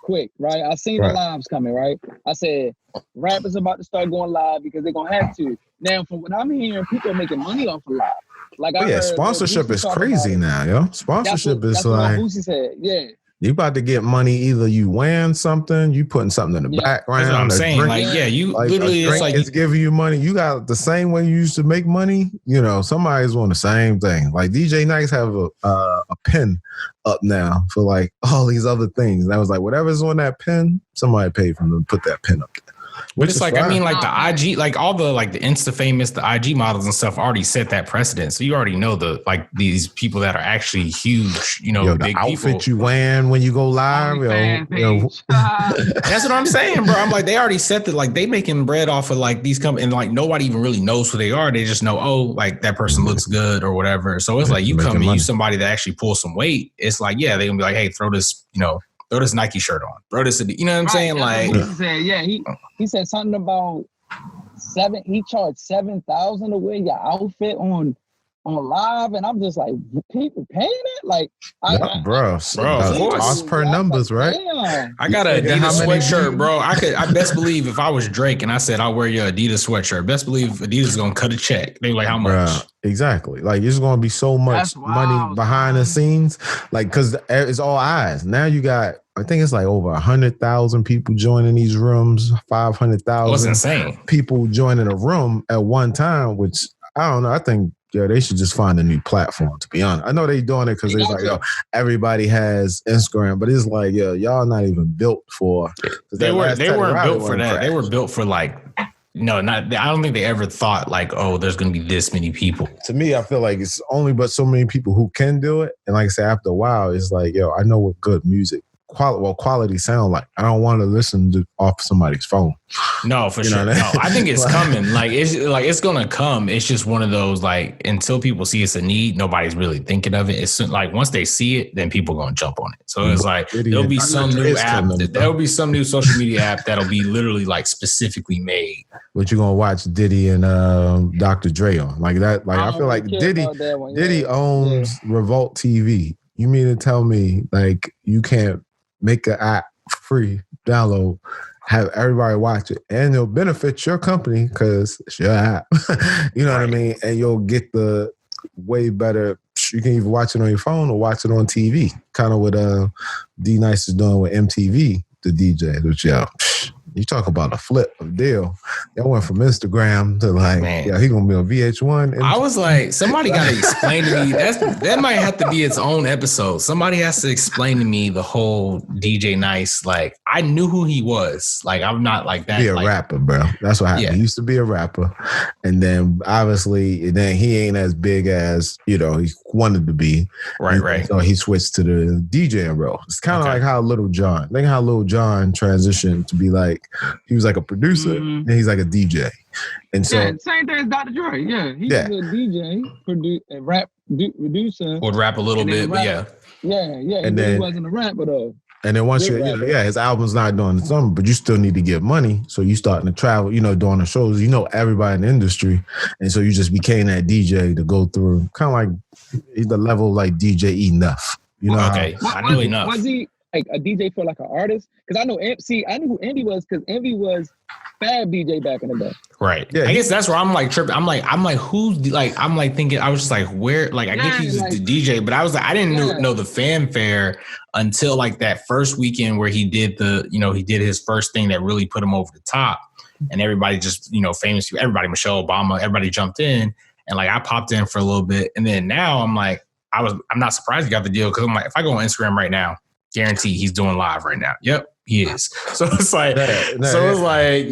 quick, right? I seen the lives coming, right? I said rappers about to start going live because they're gonna have to. Now from what I'm hearing, people are making money off of live. Like sponsorship is crazy now, yo. Sponsorship is like Boosie said, yeah. You about to get money, either you wearing something, you putting something in the background. That's what I'm saying. Literally it's like it's giving you money. You got the same way you used to make money. Somebody's on the same thing. Like DJ Nice have a pen up now for like all these other things. And I was like, whatever's on that pen, somebody paid for them to put that pen up there. But it's like, fine. I mean, like the IG, like all the like the Insta famous, the IG models and stuff already set that precedent. So you already know these people that are actually huge, big the outfit people. You wearing when you go live. That's what I'm saying, bro. I'm like, they already set that, like they making bread off of like these companies, and like nobody even really knows who they are. They just know, like that person looks good or whatever. So it's like you come and you somebody that actually pulls some weight. It's like, they're gonna be like, hey, throw this Nike shirt on. Throw this, you know what I'm saying? Like, he said something about he charged $7,000 to wear your outfit on live, and I'm just like, people paying it? Like, bro, cost per numbers, right? Damn. I got an Adidas sweatshirt, bro. I best believe if I was Drake and I said I'll wear your Adidas sweatshirt, best believe Adidas is gonna cut a check. They like, how much? Bruh, exactly. Like, there's gonna be so much money behind the scenes, like, because it's all eyes. Now you got, I think it's like over 100,000 people joining these rooms, 500,000. That's insane. People joining a room at one time, which I don't know. I think yo, they should just find a new platform, to be honest. I know they doing it because it's like, yo, everybody has Instagram, but it's like, yo, y'all not even built for. They weren't built for that. They were built for like, no, not. I don't think they ever thought like, oh, there's going to be this many people. To me, I feel like it's only but so many people who can do it. And like I said, after a while, it's like, yo, I know what good music, quality sound like. I don't want to listen to off somebody's phone. No, for sure. No, I think it's coming. It's gonna come. It's just one of those like until people see it's a need, nobody's really thinking of it. It's like once they see it, then people gonna jump on it. So it's like there'll be some new app. There'll be some new social media app that'll be literally like specifically made. What you gonna watch Diddy and Dr. Dre on like that? Like I feel like Diddy owns Revolt TV. You mean to tell me like you can't make an app free download? Have everybody watch it, and it'll benefit your company because it's your app. You know what I mean? And you'll get the way better. You can even watch it on your phone or watch it on TV. Kind of what D-nice is doing with MTV, the DJ. Which you talk about a flip of deal. That went from Instagram to like, yeah, he gonna be on VH1. I was like, somebody got to explain to me. That might have to be its own episode. Somebody has to explain to me the whole DJ Nice. Like, I knew who he was. Like, I'm not like that. Be a rapper, bro. That's what happened. Yeah. He used to be a rapper, and then obviously, then he ain't as big as he wanted to be. Right. So he switched to the DJing role. It's kind of like how Little John. Think how Little John transitioned to be like. He was like a producer, and he's like a DJ, and so same thing as Dr. Dre. Yeah, he was a DJ, rap producer. Would rap a little bit, but yeah. And then he wasn't a rapper though. And then once his album's not doing the summer, but you still need to get money, so you starting to travel, doing the shows. Everybody in the industry, and so you just became that DJ to go through, kind of like the level like DJ Enough. Okay, I knew Enough. Was he like a DJ for like an artist? Because I knew who Envy was because Envy was Fab DJ back in the day. Right. Yeah. I guess that's where I'm like tripping. I'm like who's like I'm like thinking I was just like where like I guess he's the DJ, but I was like I didn't know the fanfare until like that first weekend where he did he did his first thing that really put him over the top, and everybody just famous everybody, Michelle Obama, everybody jumped in, and like I popped in for a little bit, and then now I'm like I'm not surprised he got the deal because I'm like if I go on Instagram right now. Guarantee he's doing live right now. Yep, he is. So it's like,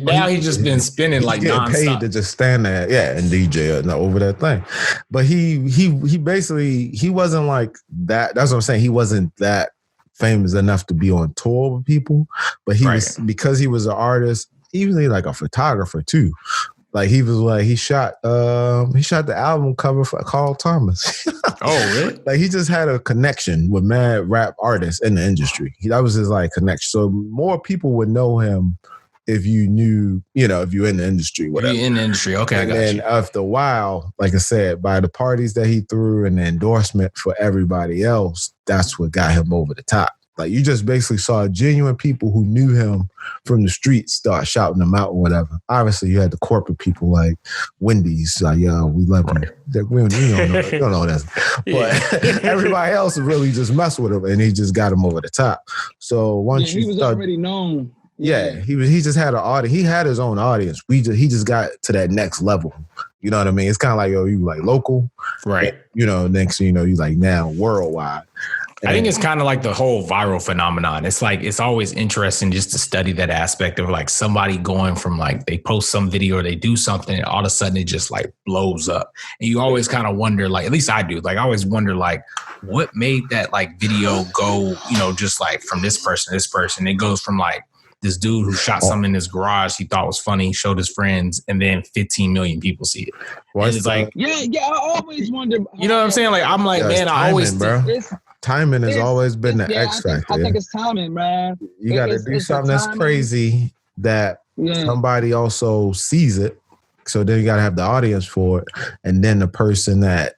now he's just been spinning like nonstop. Paid to just stand there, and DJ over that thing. But he basically he wasn't like that. That's what I'm saying. He wasn't that famous enough to be on tour with people. But he was because he was an artist. He was like a photographer too. Like he shot the album cover for Carl Thomas. Oh, really? Like he just had a connection with mad rap artists in the industry. That was his like connection. So more people would know him if you knew, if you're in the industry, whatever. You're in the industry, okay, I got you. And after a while, like I said, by the parties that he threw and the endorsement for everybody else, that's what got him over the top. Like you just basically saw genuine people who knew him from the streets start shouting him out or whatever. Obviously, you had the corporate people like Wendy's, like, yo, we love you. We don't know that. But everybody else really just messed with him and he just got him over the top. So once he was already known. Yeah, he just had an audience. He had his own audience. He just got to that next level. You know what I mean? It's kind of like, you like local. Right. Next thing you know, you like now worldwide. I think it's kind of like the whole viral phenomenon. It's like, it's always interesting just to study that aspect of like somebody going from like, they post some video or they do something and all of a sudden it just like blows up. And you always kind of wonder, like, at least I do, like, I always wonder like, what made that like video go, just like from this person to this person. It goes from like this dude who shot something in his garage he thought was funny, showed his friends, and then 15 million people see it. And it's like, I always wonder. You know what I'm saying? Like, I'm like, man, I always think. Timing has always been the X factor. I think it's timing, man. You got to do something that's crazy that somebody also sees it. So then you got to have the audience for it. And then the person that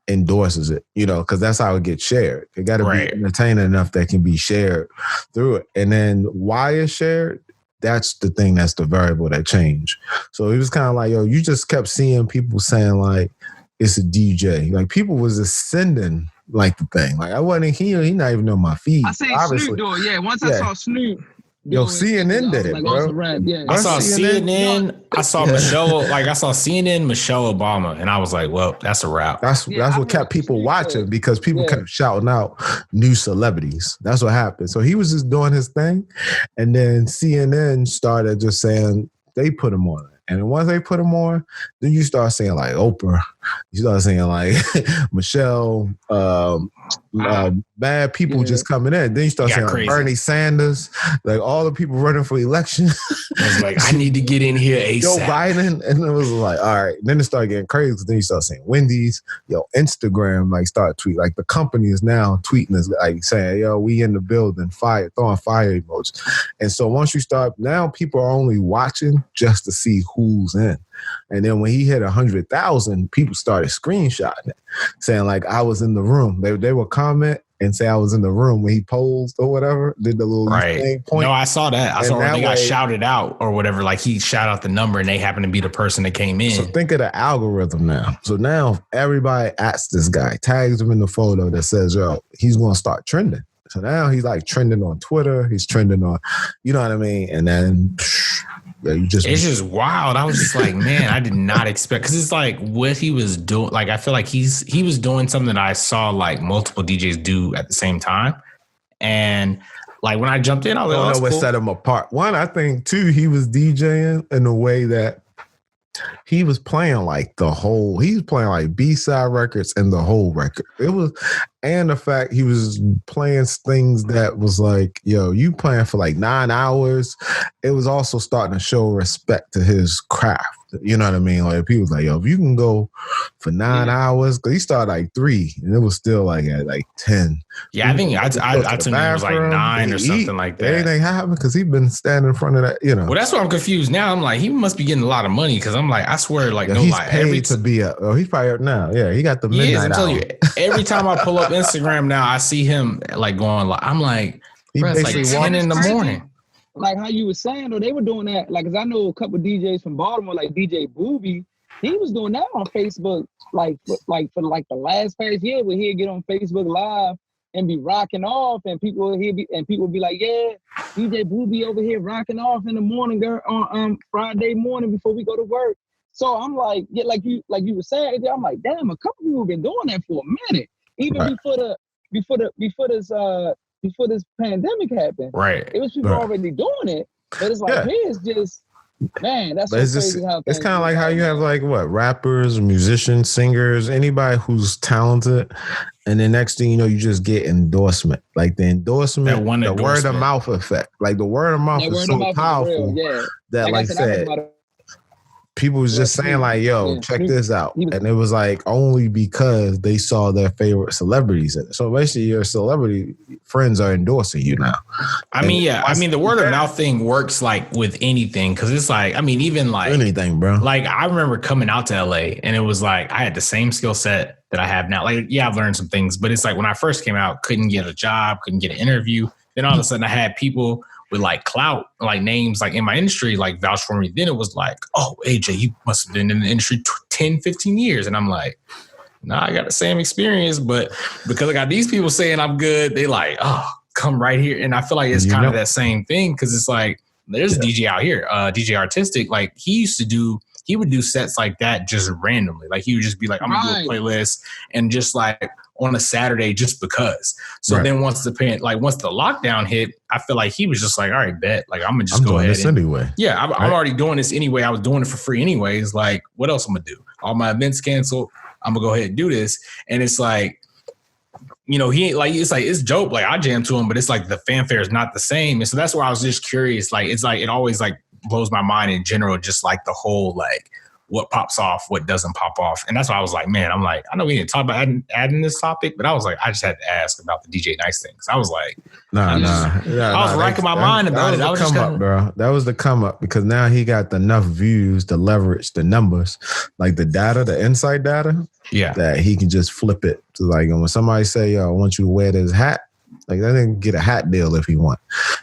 endorses it, because that's how it gets shared. It got to be entertaining enough that can be shared through it. And then why it's shared, that's the thing that's the variable that changed. So it was kind of like, you just kept seeing people saying like, it's a DJ. Like people was ascending like the thing. Like I wasn't he not even on my feed. I say Snoop though. Yeah, once I saw Snoop, Yo, CNN did it, bro. I saw CNN. I saw Michelle. Like I saw CNN, Michelle Obama, and I was like, "Well, that's a wrap." That's what kept people watching because people kept shouting out new celebrities. That's what happened. So he was just doing his thing, and then CNN started just saying they put him on it. And then once they put him on, then you start saying like Oprah, you start saying like Michelle, bad people just coming in. Then you start saying like Bernie Sanders, like all the people running for election. I was like, I need to get in here ASAP. Joe Biden, and it was like, all right. Then it started getting crazy because then you start saying Wendy's, Instagram, like start tweet, like the company is now tweeting us, like saying, yo, we in the building, throwing fire emojis. And so once you start, now people are only watching just to see who's in. And then when he hit 100,000, people started screenshotting it, saying like I was in the room. They would comment and say I was in the room when he posed or whatever, did the little thing point. No, I saw that. I saw when they got shouted out or whatever. Like he shout out the number and they happened to be the person that came in. So think of the algorithm now. So now everybody asks this guy, tags him in the photo that says, yo, he's going to start trending. So now he's like trending on Twitter. He's trending on, you know what I mean? And then it's just wild. I was just like, man, I did not expect, because it's like what he was doing. Like, I feel like he was doing something that I saw like multiple DJs do at the same time. And like when I jumped in, I was like, what set him apart. One, I think two, he was DJing in a way that he was playing like B-side records and the whole record. And the fact he was playing things that was like, yo, you playing for like 9 hours. It was also starting to show respect to his craft. You know what I mean? Like people was like, yo, if you can go for 9 hours, because he started like 3 and it was still like at like 10. Yeah, I think I took it was like 9 or something like that. Anything happened because he's been standing in front of that, you know. Well, that's why I'm confused now. I'm like, he must be getting a lot of money because I'm like, I swear, like, no he's lie. Paid to be up. Oh, he's probably up now. Yeah, he got the midnight hour. You, every time I pull up Instagram now, I see him like going. I'm like, it's like 10 in the morning. Like how you were saying, though, they were doing that. Like, cause I know a couple of DJs from Baltimore, like DJ Booby. He was doing that on Facebook, like for the last past year, where he'd get on Facebook Live and be rocking off, and people would be like, yeah, DJ Booby over here rocking off in the morning, girl, on Friday morning before we go to work. So I'm like, yeah, like you were saying, I'm like, damn, a couple people have been doing that for a minute, even before this pandemic happened. Right. It was people already doing it, but it's like it's just, man, that's so crazy how it's kind of like how you have like what, rappers, musicians, singers, anybody who's talented, and then next thing you know, you just get endorsement. Like the endorsement, the word of mouth effect. Like the word of mouth is so powerful that, like I said, people was just saying like, yo, check this out. And it was like only because they saw their favorite celebrities in it. So basically your celebrity friends are endorsing you now. I mean, the word of mouth thing works like with anything. Cause it's like, I mean, even like anything, bro. Like I remember coming out to LA and it was like, I had the same skill set that I have now. Like, yeah, I've learned some things, but it's like when I first came out, couldn't get a job, couldn't get an interview. Then all of a sudden I had people with like clout, like names, like in my industry, like vouch for me. Then it was like, oh, AJ, you must have been in the industry 10, 15 years. And I'm like, nah, I got the same experience, but because I got these people saying I'm good, they like, oh, come right here. And I feel like it's kind of that same thing. Cause it's like, there's a DJ out here, DJ Artistic. Like he would do sets like that just randomly. Like he would just be like, I'm gonna do a playlist and just like on a Saturday just because. So then once the lockdown hit, I feel like he was just like, all right, bet. Like I'm gonna just go ahead. Anyway. Yeah, I'm already doing this anyway. I was doing it for free anyways. Like, what else I'm gonna do? All my events canceled. I'm gonna go ahead and do this. And it's like, you know, he ain't like, it's like, it's dope. Like I jam to him, but it's like the fanfare is not the same. And so that's why I was just curious. Like, it's like, it always like blows my mind in general, just like the whole, like what pops off, what doesn't pop off. And that's why I was like, man, I'm like, I know we didn't talk about adding this topic, but I was like, I just had to ask about the DJ Nice thing. I was like, I was racking my mind about it. That was the come up, bro. That was the come up because now he got enough views to leverage the numbers, like the data, the insight data. Yeah. That he can just flip it to like, when somebody say, yo, I want you to wear this hat, like they didn't get a hat deal if he want.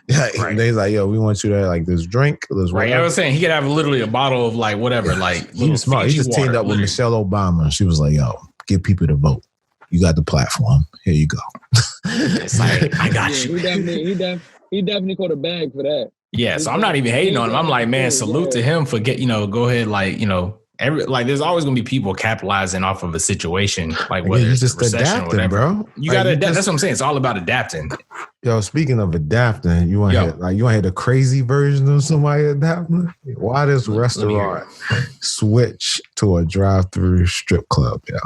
Like, they's like, yo, we want you to like this drink. This right. I was saying he could have literally a bottle of like whatever. Like he was smart. He just teamed up with Michelle Obama. She was like, yo, give people the vote. You got the platform. Here you go. It's like, I got you. He definitely caught a bag for that. Yeah, so I'm not even hating on him. I'm like, man, salute to him for go ahead, there's always gonna be people capitalizing off of a situation, like whether it's just recession or whatever. Bro. You gotta adapt. That's what I'm saying. It's all about adapting. Yo, speaking of adapting, you want to hear the crazy version of somebody adapting? Why does restaurant switch to a drive-through strip club, yo?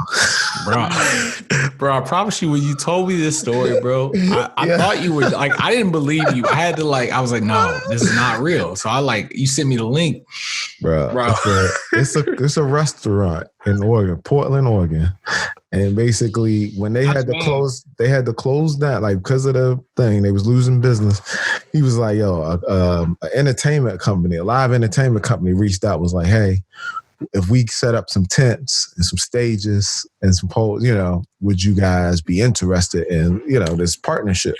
Bro, I promise you, when you told me this story, bro, I thought you were like, I didn't believe you. I had to I was like, no, this is not real. So you sent me the link, bro. It's a restaurant in Oregon, Portland, Oregon. And basically, when they had to close down, because of the thing, they was losing business. He was like, yo, a live entertainment company reached out, was like, hey, if we set up some tents and some stages and some poles, would you guys be interested in, this partnership?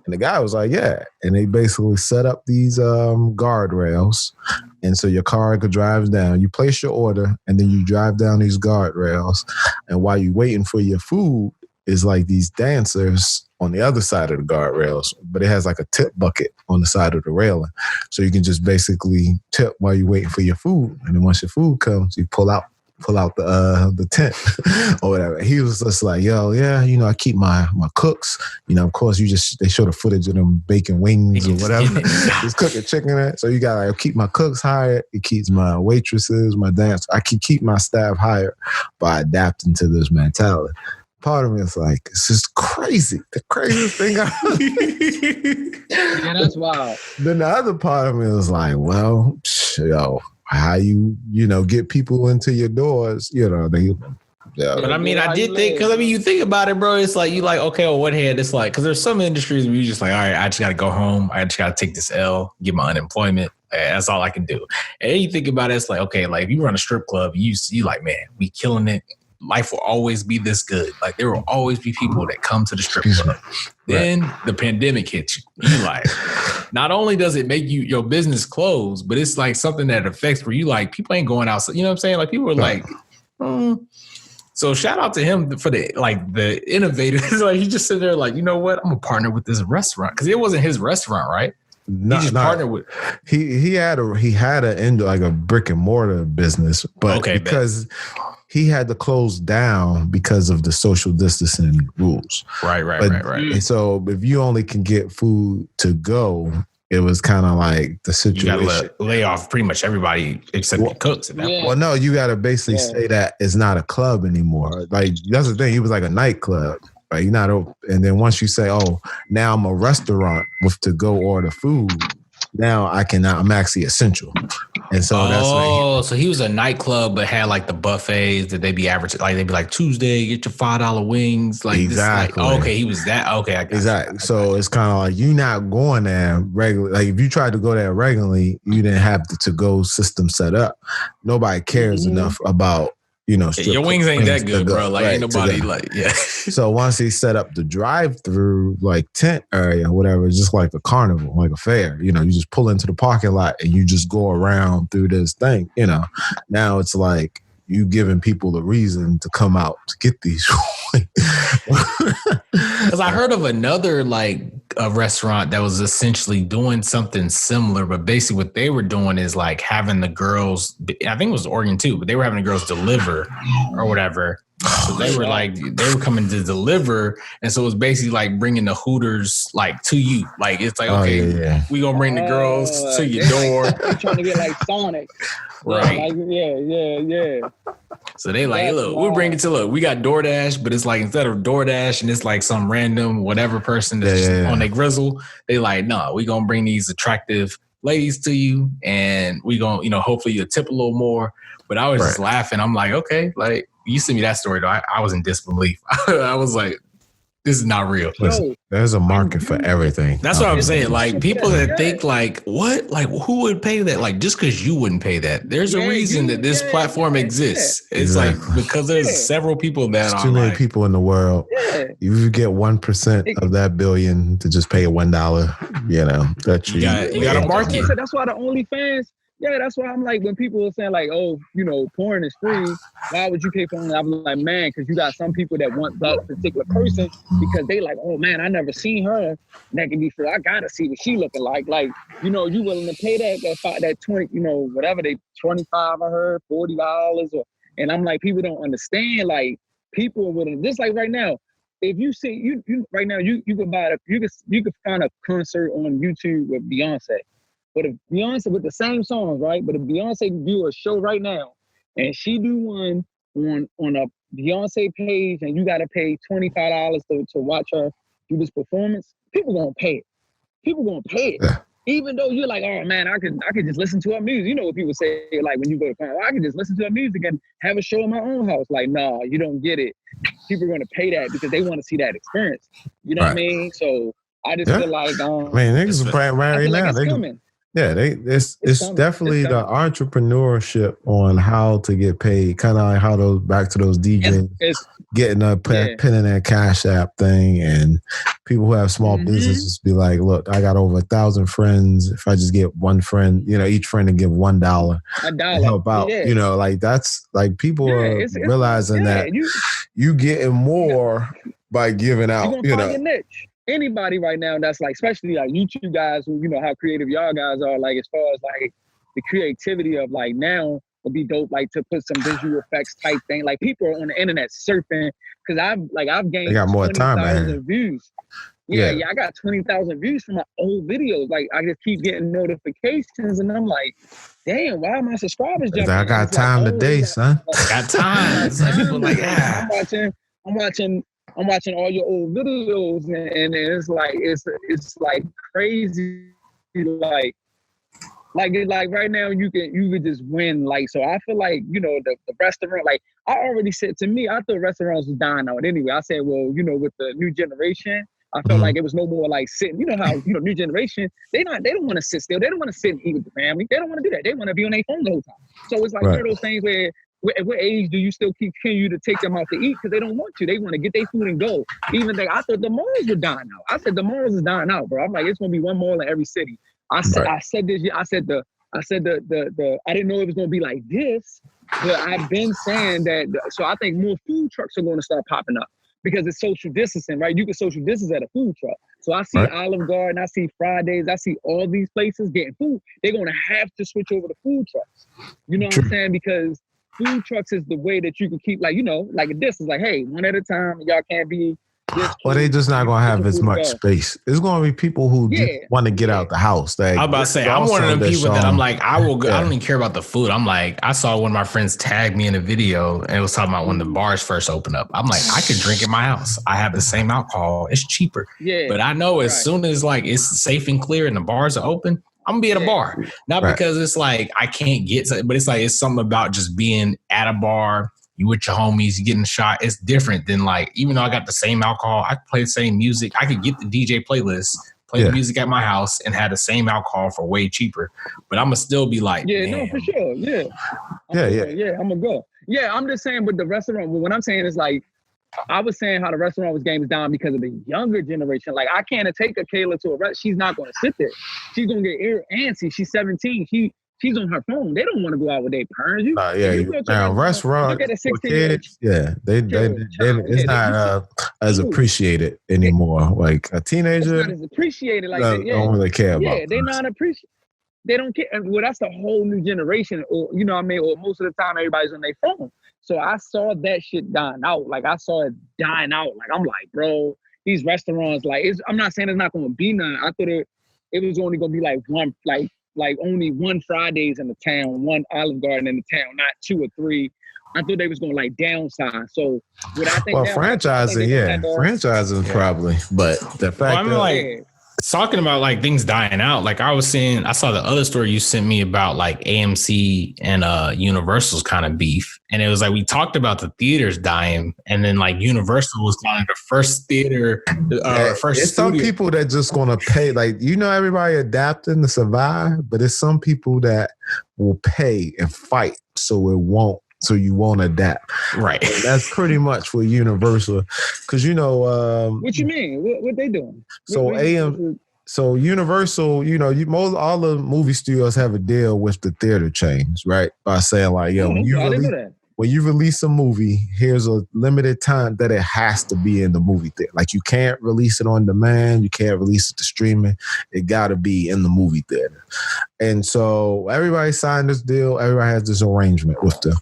And the guy was like, yeah. And they basically set up these guardrails. And so your car could drive down. You place your order and then you drive down these guardrails. And while you're waiting for your food is like these dancers on the other side of the guardrails, but it has like a tip bucket on the side of the railing. So you can just basically tip while you're waiting for your food. And then once your food comes, you pull out the tent or whatever. He was just like, yo, yeah, I keep my cooks. Of course, they show the footage of them baking wings or whatever. Just cooking chicken. So you got to keep my cooks hired. It keeps my waitresses, my dancers. I can keep my staff hired by adapting to this mentality. Part of me is like, it's just crazy. The craziest thing Yeah, that's wild. Then the other part of me is like, well, how you get people into your doors, But I mean, I did think, because you think about it, bro, it's like, okay, on one hand, it's like, because there's some industries where you just like, all right, I just got to go home. I just got to take this L, get my unemployment. That's all I can do. And then you think about it, it's like, okay, like if you run a strip club, you like, man, we killing it. Life will always be this good. Like there will always be people that come to the strip club. Then the pandemic hits you. You like, not only does it make your business close, but it's like something that affects where you like, people ain't going outside. You know what I'm saying? Like people are like, So shout out to him for the innovators. Like he just sit there like, you know what? I'm gonna partner with this restaurant because it wasn't his restaurant, right? He just partnered with. He had a brick and mortar business, but because he had to close down because of the social distancing rules. Right. And so if you only can get food to go, it was kind of like the situation. You got to lay off pretty much everybody except the cooks at that point. Well, no, you got to basically say that it's not a club anymore. Like that's the thing. He was like a nightclub. Right? You're not open. And then once you say, oh, now I'm a restaurant with to go order food, now I'm actually essential. And so so he was a nightclub, but had like the buffets that they be averaging. Like they'd be like Tuesday, get your $5 wings. Like exactly. This, okay, he was that. Okay, I got exactly. So it's kind of like you're not going there regularly. Like if you tried to go there regularly, you didn't have the to-go system set up. Nobody cares enough about. Your wings ain't that good, bro. Like ain't nobody So once he set up the drive-through like tent area, whatever, it's just like a carnival, like a fair. You just pull into the parking lot and you just go around through this thing. Now it's like you giving people the reason to come out to get these. Because I heard of another a restaurant that was essentially doing something similar, but basically what they were doing is like having the girls, I think it was Oregon too, but they were having the girls deliver or whatever. So they were coming to deliver. And so it was basically like bringing the Hooters to you. Like, it's like, okay, we gonna bring the girls to your door. Like, trying to get like Sonic. Right. Yeah. So they like, hey, look, we'll bring it to we got DoorDash, but it's like instead of DoorDash and it's like some random whatever person that's just on their grizzle, they like, no, we gonna bring these attractive ladies to you and we gonna, hopefully you'll tip a little more. But I was just laughing. I'm like, okay, like you sent me that story though. I was in disbelief. I was like, this is not real. Listen, there's a market for everything. That's what I'm saying. Like people that think like, what? Like who would pay that? Like just because you wouldn't pay that. There's a reason that this platform exists. It's like because there's several people that are too many people in the world. You get 1% of that billion to just pay $1. That you got a market. So that's why the OnlyFans. Yeah, that's why I'm like, when people are saying like, oh, you know, porn is free, why would you pay for it? I'm like, man, because you got some people that want that particular person because they like, oh man, I never seen her. That can be free. I gotta see what she looking like. Like, you know, you willing to pay that 20, you know, whatever they 25 I heard, $40 or, and I'm like, people don't understand. Like, people are willing, just like right now. If you see you right now, you can buy you can find a concert on YouTube with Beyonce. But if Beyonce with the same songs, right? But if Beyonce do a show right now and she do one on a Beyonce page and you gotta pay $25 to watch her do this performance, people gonna pay it. People gonna pay it. Yeah. Even though you're like, oh man, I could just listen to her music. You know what people say, like when you go to concert, I can just listen to her music and have a show in my own house. Like, nah, you don't get it. People are gonna pay that because they want to see that experience. You know what I mean? So I just feel like niggas are playing right now. It's coming. Yeah, it's definitely the entrepreneurship on how to get paid. Kind of like how those back to those DJs getting a pin in that Cash App thing, and people who have small businesses be like, "Look, I got over 1,000 friends. If I just get one friend, you know, each friend to give $1 to help out, you know, like that's like people are realizing that you getting more by giving out. You know." Anybody right now that's like, especially like YouTube guys who, you know, how creative y'all guys are, like as far as like the creativity of like now would be dope, like to put some visual effects type thing. Like people are on the internet surfing because I've gained 20,000 views. Yeah, I got 20,000 views from my old videos. Like I just keep getting notifications and I'm like, damn, why are my subscribers jumping? I got time today, son. Got time. People like, yeah. I'm watching all your old videos and it's like crazy. Like right now you could just win. Like, so I feel like, you know, the restaurant, like I already said, to me, I thought restaurants was dying out anyway. I said, well, you know, with the new generation, I felt like it was no more like sitting, you know how, you know, new generation, they don't want to sit still. They don't want to sit and eat with the family. They don't want to do that. They want to be on their phone the whole time. So it's like one of those things where at what age do you still continue to take them out to eat? Because they don't want to. They want to get their food and go. Even though I thought the malls were dying out. I said the malls is dying out, bro. I'm like, it's gonna be one mall in every city. I said this. I said I didn't know it was gonna be like this, but I've been saying that. So I think more food trucks are gonna start popping up because it's social distancing, right? You can social distance at a food truck. So I see Olive Garden, I see Fridays, I see all these places getting food. They're gonna have to switch over to food trucks. You know what I'm saying? Because food trucks is the way that you can keep, like, you know, like this is like, hey, one at a time, y'all can't be this. Well, they just not gonna have as much space. It's gonna be people who want to get out the house. Like, I'm about to say, I'm one of them people that I'm like, I will go, I don't even care about the food. I'm like, I saw one of my friends tag me in a video and it was talking about when the bars first opened up. I'm like, I could drink in my house. I have the same alcohol. It's cheaper. Yeah. But I know as soon as like it's safe and clear and the bars are open, I'm gonna be at a bar. Not because it's like I can't get to, but it's like it's something about just being at a bar, you with your homies, you getting shot. It's different than like, even though I got the same alcohol, I play the same music. I could get the DJ playlist, play the music at my house and have the same alcohol for way cheaper. But I'm gonna still be like, no, for sure. I'm gonna go. Yeah, I'm just saying with the restaurant, what I'm saying is like, I was saying how the restaurant was games down because of the younger generation. Like, I can't take a Kayla to a restaurant. She's not going to sit there. She's going to get antsy. She's 17. She's on her phone. They don't want to go out with their parents. Now, restaurant for kids, it's not as appreciated anymore. Like a teenager, it's not as appreciated. Like don't really care about. Yeah, they're not appreciated. They don't care. Well, that's the whole new generation. Or you know what I mean? Or most of the time, everybody's on their phone. So I saw that shit dying out. Like, I saw it dying out. Like, I'm like, bro, these restaurants, like, I'm not saying it's not going to be none. I thought it was only going to be like one, like only one Fridays in the town, one Olive Garden in the town, not 2 or 3. I thought they was going to like downsize. So what I think franchising probably, but the fact that talking about like things dying out, like I saw the other story you sent me about like AMC and Universal's kind of beef. And it was like, we talked about the theaters dying and then like Universal was kind of the first theater, first it's studio. Some people that just going to pay, like, you know, everybody adapting to survive, but it's some people that will pay and fight so you won't adapt. Right. And that's pretty much for Universal. Because, you know... what you mean? What they doing? So So Universal, all the movie studios have a deal with the theater chains, right? By saying like, yo, when you release a movie, here's a limited time that it has to be in the movie theater. Like you can't release it on demand. You can't release it to streaming. It got to be in the movie theater. And so everybody signed this deal. Everybody has this arrangement with them.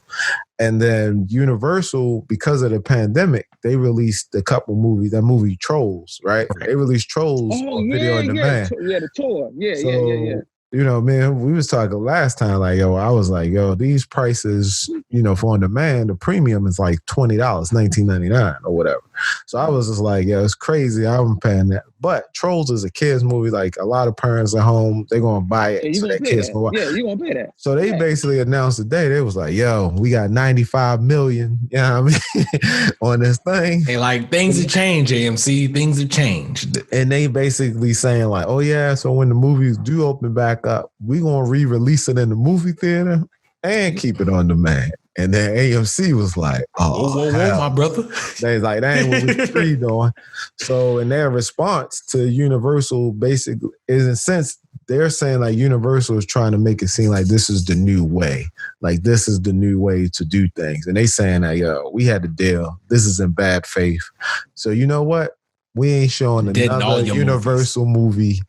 And then Universal, because of the pandemic, they released a couple movies, that movie Trolls, right? They released Trolls on video on demand. The tour. Yeah. Man, we was talking last time, like, I was like, these prices, for on demand, the premium is like $20, $19.99 or whatever. So I was just like, it's crazy. I'm paying that. But Trolls is a kids movie. Like a lot of parents at home, they're going to buy it. So their kids can watch. Yeah, you're going to pay that. So they basically announced today, they was like, we got 95 million, on this thing. Hey, like things have changed, AMC. Things have changed. And they basically saying like, so when the movies do open back up, we going to re-release it in the movie theater and keep it on demand. And then AMC was like, whoa, my brother. They was like, that ain't what we agreed on. So in their response to Universal, basically, is in a sense, they're saying like Universal is trying to make it seem like this is the new way. Like this is the new way to do things. And they saying that, we had a deal. This is in bad faith. So you know what? We ain't showing another Universal movie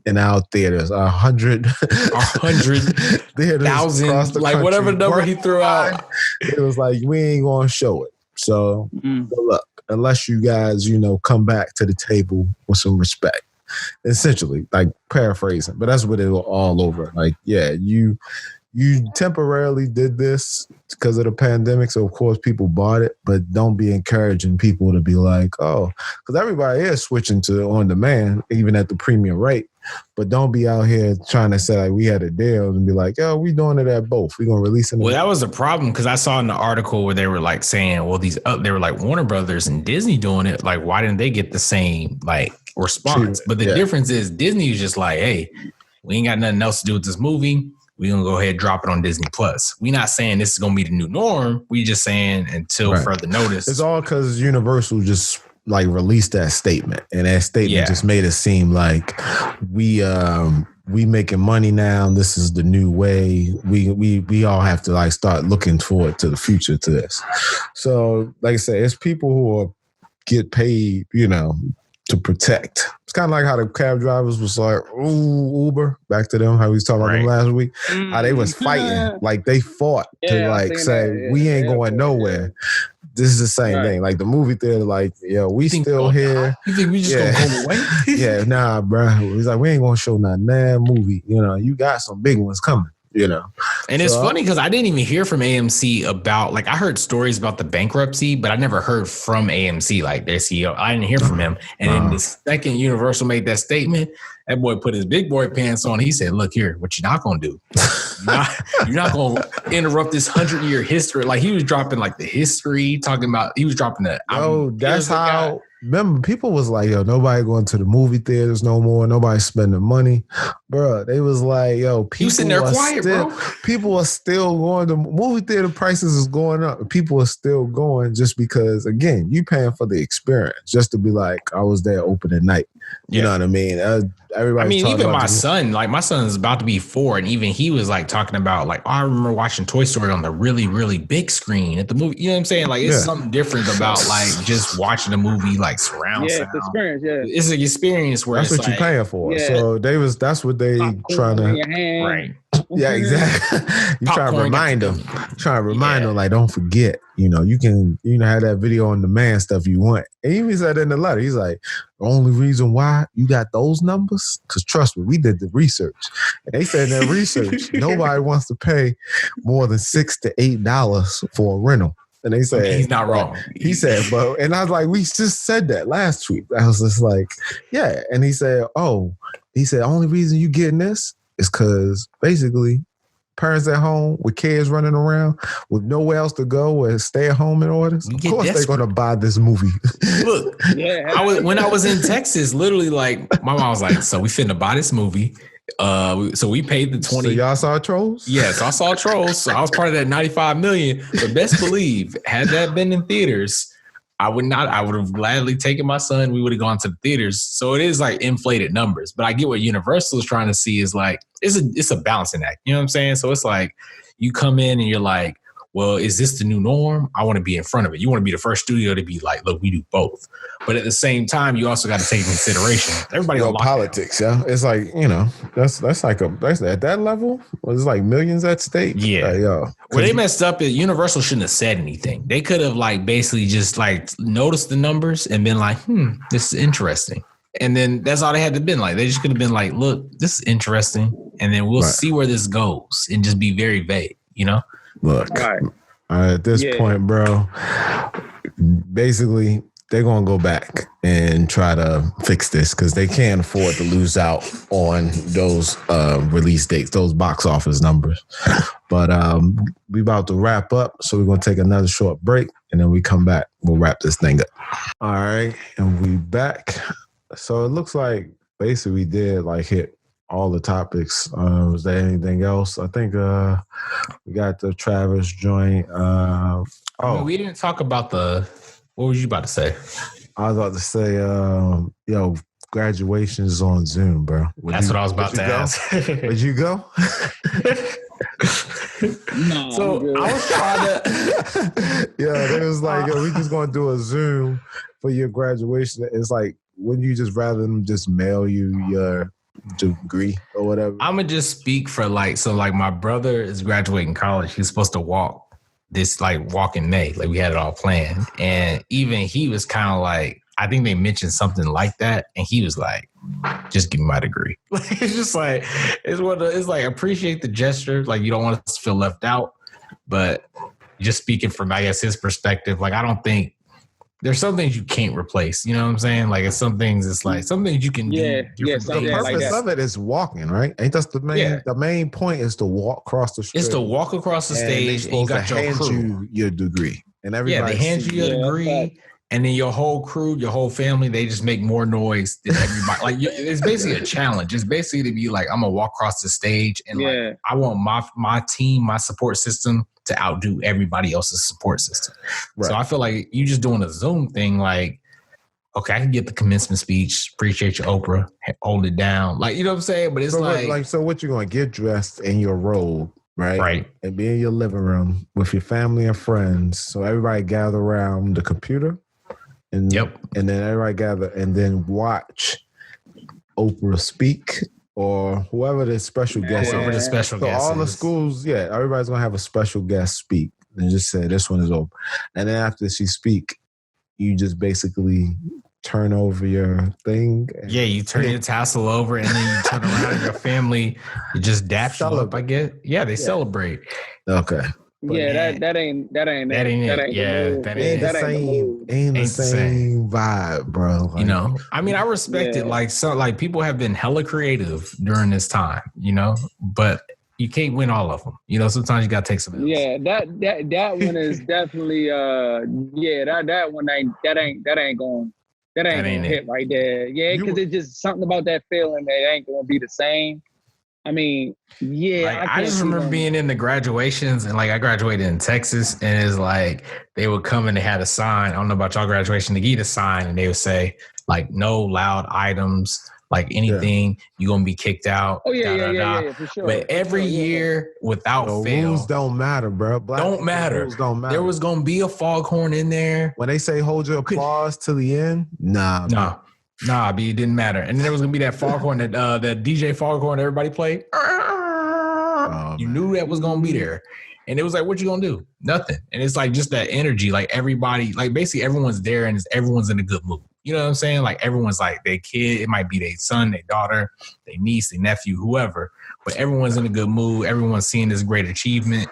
in our theaters, 100,000, like whatever number he threw out. It was like, we ain't going to show it. So good luck, unless you guys, come back to the table with some respect. Essentially, like paraphrasing, but that's what it was all over. Like, you temporarily did this because of the pandemic, so of course people bought it, but don't be encouraging people to be like, because everybody is switching to on demand, even at the premium rate. But don't be out here trying to say like we had a deal and be like, we doing it at both. We're gonna release it. Well, that was a problem because I saw in the article where they were like saying, they were like Warner Brothers and Disney doing it. Like, why didn't they get the same like response? But the difference is Disney is just like, hey, we ain't got nothing else to do with this movie. We're going to go ahead and drop it on Disney Plus. We're not saying this is going to be the new norm. We just saying until further notice. It's all because Universal just like released that statement. And that statement just made it seem like we making money now. This is the new way. We all have to like start looking forward to the future to this. So like I said, it's people who get paid, to protect. It's kind of like how the cab drivers was like, ooh, Uber, back to them, how we was talking about them last week, how they was fighting. Like they fought to like say, we ain't going nowhere. This is the same thing. Like the movie theater, like, we still here. You think we just gonna go away? Nah, bro. He's like, we ain't gonna show nothing that movie. You got some big ones coming. And it's funny because I didn't even hear from AMC about, like, I heard stories about the bankruptcy, but I never heard from AMC, like their CEO. I didn't hear from him. And then the second Universal made that statement, that boy put his big boy pants on. He said, look here, what you're not going to do. You're not going to interrupt this 100-year history. Like he was dropping like the history, he was dropping the. That's how. Remember, people was like, nobody going to the movie theaters no more. Nobody spending money. Bro, they was like, people sitting there quiet, bro. People are still going to movie theater prices is going up. People are still going just because, again, you paying for the experience just to be like, I was there opening night. You know what I mean? Everybody. Even my son, like my son is about to be 4, and even he was like talking about like, I remember watching Toy Story on the really, really big screen at the movie. You know what I'm saying? Like it's something different about like just watching a movie like surround sound. It's experience. Yeah, it's an experience where that's what you're paying for. Yeah. So that's what they trying to. Right. Yeah, exactly. You try to remind them. Like, don't forget. You can have that video on demand stuff you want. And he even said in the letter, he's like, the only reason why you got those numbers, because trust me, we did the research. And they said in their research, nobody wants to pay more than $6 to $8 for a rental. And they said, he's not wrong. He said, but, and I was like, we just said that last week. I was just like, yeah. And he said, only reason you getting this is because basically parents at home with kids running around with nowhere else to go and stay at home in orders. Of course they're going to buy this movie. Look, when I was in Texas, literally like my mom was like, so we finna buy this movie. So we paid the 20. So y'all saw Trolls? Yes, I saw Trolls. So I was part of that 95 million. But best believe, had that been in theaters, I would have gladly taken my son. We would have gone to the theaters. So it is like inflated numbers. But I get what Universal is trying to see is like, it's a balancing act. You know what I'm saying? So it's like you come in and you're like, well, is this the new norm? I want to be in front of it. You want to be the first studio to be like, look, we do both. But at the same time, you also got to take into consideration everybody on politics. Yeah, it's like, you know, that's at that level. It's like millions at stake. Yeah, where they messed up is Universal shouldn't have said anything. They could have like basically just like noticed the numbers and been like, this is interesting. And then that's all they had to been like. They just could have been like, look, this is interesting, and then we'll see where this goes, and just be very vague, you know. Look, at this point, bro, basically they're going to go back and try to fix this because they can't afford to lose out on those release dates, those box office numbers. But we about to wrap up, so we're going to take another short break, and then we come back. We'll wrap this thing up. All right, and we back. So it looks like basically we did like hit all the topics. Was there anything else? I think we got the Travis joint. We didn't talk about what was you about to say? I was about to say, graduation's on Zoom, bro. That's what I was about to ask. Would you go? No. So I was trying to. Yeah, it was like, we just going to do a Zoom for your graduation. It's like, wouldn't you just rather them just mail you your degree or whatever? I'm gonna just speak for my brother is graduating college. He's supposed to walk in May. Like we had it all planned, and even he was kind of like, I think they mentioned something like that, and he was like, just give me my degree. Like it's just like it's like appreciate the gesture. Like you don't want us to feel left out, but just speaking from I guess his perspective, like I don't think. There's some things you can't replace. You know what I'm saying? Like it's some things you can do. The purpose of it is walking, right? Ain't that the main? Yeah. The main point is to walk across the street. It's to walk across the stage, and you got your crew. You your degree, and everybody. They hand you your degree, and then your whole crew, your whole family, they just make more noise than everybody. Like it's basically a challenge. It's basically to be like, I'm gonna walk across the stage, and like I want my team, my support system to outdo everybody else's support system. Right. So I feel like you just doing a Zoom thing, like, okay, I can get the commencement speech, appreciate you, Oprah, hold it down. Like, you know what I'm saying? But it's so what you're going to get dressed in your robe, right? Right. And be in your living room with your family and friends. So everybody gather around the computer. And then everybody gather and then watch Oprah speak. Or whoever the special guest is. So all the schools, everybody's going to have a special guest speak. And just say, this one is open. And then after she speak, you just basically turn over your thing. You turn your tassel over and then you turn around your family. You just dap you up, I guess. Yeah, they celebrate. Okay. But that ain't the same vibe, bro. Like, you know, I mean, I respect it. Like people have been hella creative during this time, you know, but you can't win all of them. You know, sometimes you gotta take some else. Yeah, that one is definitely that one ain't going hit right there. Yeah, because it's just something about that feeling that ain't gonna be the same. I mean, I just remember being in the graduations, and like I graduated in Texas, and it's like they would come and they had a sign. I don't know about y'all graduation, they get a sign and they would say like no loud items, like anything, you're gonna be kicked out. Oh yeah, for sure. But every year, without fail, rules don't matter, bro. Don't matter. There was gonna be a foghorn in there. When they say hold your applause to the end, Nah, B, it didn't matter. And then there was gonna be that foghorn that DJ foghorn everybody played. You knew that was gonna be there. And it was like, what you gonna do? Nothing. And it's like just that energy, like everybody, like basically everyone's there and everyone's in a good mood. You know what I'm saying? Like everyone's like their kid, it might be their son, their daughter, their niece, their nephew, whoever, but everyone's in a good mood. Everyone's seeing this great achievement.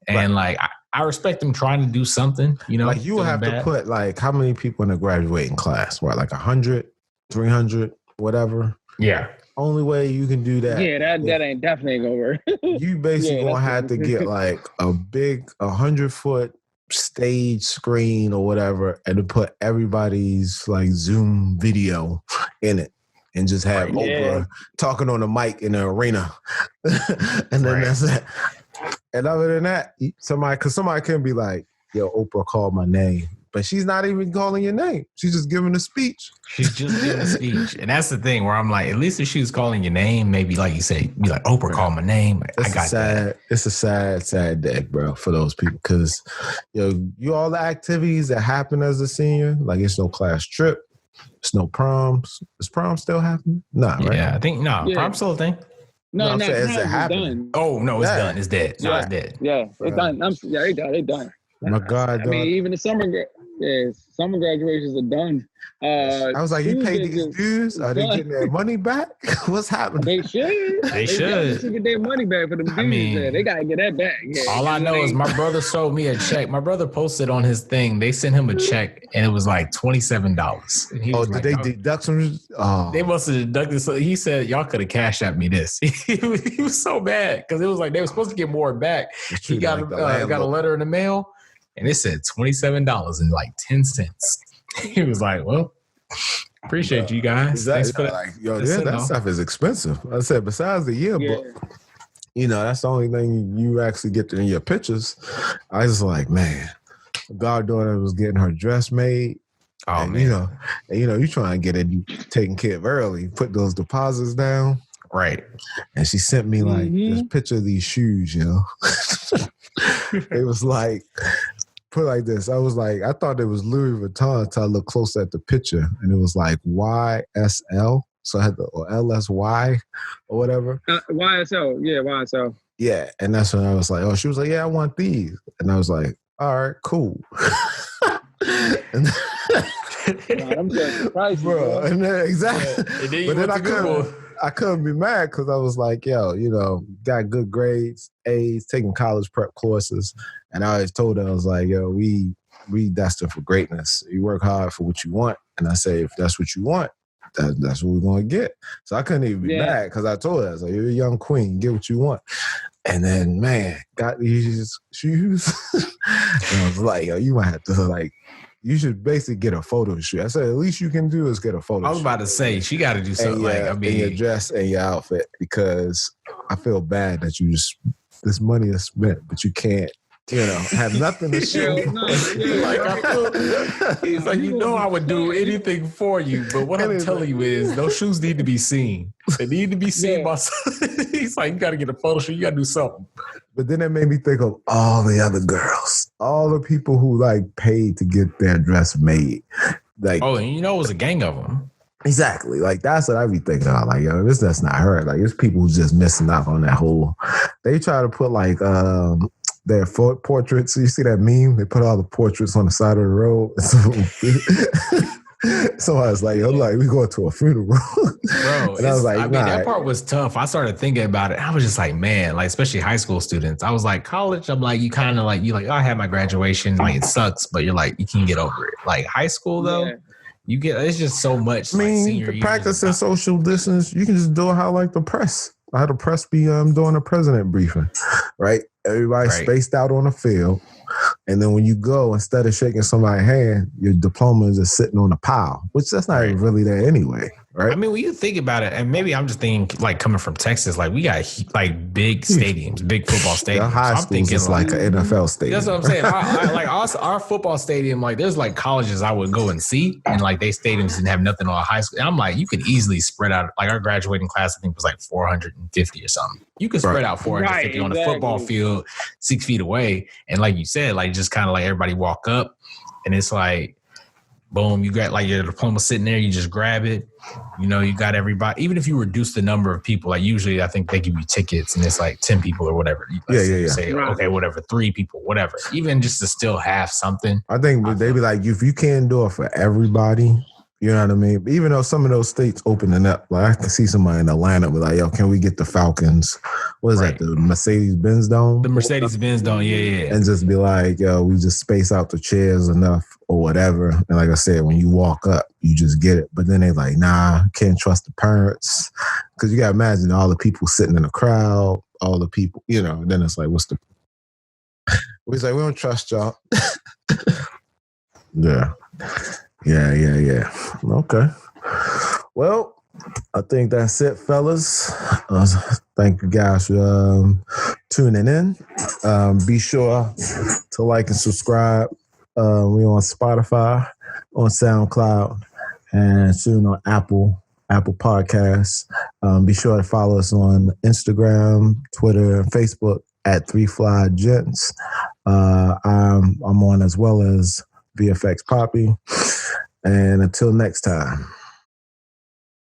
And like I respect them trying to do something, you know. Like you would have to put like how many people in the graduating class? What, like 100, 300, whatever? Yeah. Only way you can do that. Yeah, that ain't definitely gonna work. You basically gonna have to get like a big 100-foot stage screen or whatever, and to put everybody's like Zoom video in it, and just have Oprah talking on the mic in the arena, and then that's it. And other than that, somebody can be like, "Yo, Oprah called my name," but she's not even calling your name. She's just giving a speech. She's just giving a speech. And that's the thing where I'm like, at least if she was calling your name, maybe like you say, be like, Oprah called my name. I got that. It's a sad day, bro, for those people. Because, you all the activities that happen as a senior, like it's no class trip, it's no proms. Is prom still happening? Nah, right? Yeah, I think, prom's still a thing. No, is it happening? Oh, no, it's done. It's dead. No, it's dead. Yeah, it's done. They done. My God. I mean, even the summer graduations are done. I was like, you paid these dues? Are they getting their money back? What's happening? They should. They should get their money back for the dues. They got to get that back. Yeah. All I know is my brother sold me a check. My brother posted on his thing. They sent him a check, and it was like $27. Did they deduct some? Oh. They must have deducted. So he said, y'all could have cashed at me this. He was so mad because it was like they were supposed to get more back. He got a letter in the mail. And it said $27 and like 10 cents. He was like, well, appreciate you guys. Thanks for that. That stuff is expensive. I said, besides the yearbook, that's the only thing you actually get in your pictures. I was like, man, goddaughter was getting her dress made. Oh, man. You trying to get it taken care of early, put those deposits down. Right. And she sent me like this picture of these shoes, It was like, put like this. I was like, I thought it was Louis Vuitton until I looked close at the picture. And it was like YSL. So I had or LSY or whatever. YSL. Yeah, YSL. Yeah. And that's when I was like, she was like, yeah, I want these. And I was like, all right, cool. I'm just surprised, bro. And then, exactly. Yeah. But then I couldn't be mad because I was like, got good grades, A's, taking college prep courses. And I always told her, I was like, we destined for greatness. You work hard for what you want. And I say, if that's what you want, that's what we're going to get. So I couldn't even be mad because I told her, I was like, you're a young queen, get what you want. And then, man, got these shoes. And I was like, you might have to you should basically get a photo shoot. I said, at least you can do is get a photo shoot. I was about to say, she got to do something in your dress and your outfit because I feel bad that this money is spent, but you can't, have nothing to show. He's like, I would do anything for you, but what I'm telling you is those shoes need to be seen. They need to be seen by He's like, you got to get a photo shoot. You got to do something. But then it made me think of all the other girls, all the people who paid to get their dress made. And it was a gang of them. Exactly. That's what I be thinking about. That's not her. It's people who's just missing out on that whole. They try to put their portraits. You see that meme? They put all the portraits on the side of the road. So I was like, we going to a funeral. Bro, and I was like, that part was tough. I started thinking about it. I was just like, man, especially high school students. I was like, college, I'm like, you kind of I had my graduation. It sucks, but you're like, you can get over it. High school, though, you get, it's just so much. I mean, practicing social distance, you can just do it how the press. I had the press be doing a president briefing, right? Everybody spaced out on the field. And then when you go, instead of shaking somebody's hand, your diploma is just sitting on a pile, which that's not even really there anyway, right? I mean, when you think about it, and maybe I'm just thinking, coming from Texas, we got big stadiums, big football stadiums. High schools is like an NFL stadium. That's what I'm saying. Our football stadium, there's colleges I would go and see, and they stadiums didn't have nothing on high school. And I'm like, you could easily spread out. Our graduating class, I think, was 450 or something. You could spread out 450 on a football field 6 feet away, and like you said, just kind of everybody walk up, and it's boom, you got your diploma sitting there, you just grab it. You got everybody. Even if you reduce the number of people, usually I think they give you tickets and it's 10 people or whatever. Say, okay, whatever, 3 people, whatever. Even just to still have something. I think they be if you can't do it for everybody, you know what I mean? Even though some of those states opening up, I can see somebody in Atlanta be yo, can we get the Falcons? What is that? The Mercedes-Benz Dome? The Mercedes-Benz Dome, yeah. And just be yo, we just space out the chairs enough or whatever. And like I said, when you walk up, you just get it. But then they nah, can't trust the parents. Because you got to imagine all the people sitting in the crowd, all the people, then it's what's the... We we don't trust y'all. Yeah. Okay. Well, I think that's it, fellas. Thank you guys for tuning in. Be sure to like and subscribe We on Spotify, on SoundCloud, and soon on Apple Podcasts. Be sure to follow us on Instagram, Twitter, and Facebook at 3 Fly Gents. I'm on as well as VFX Poppy. And until next time.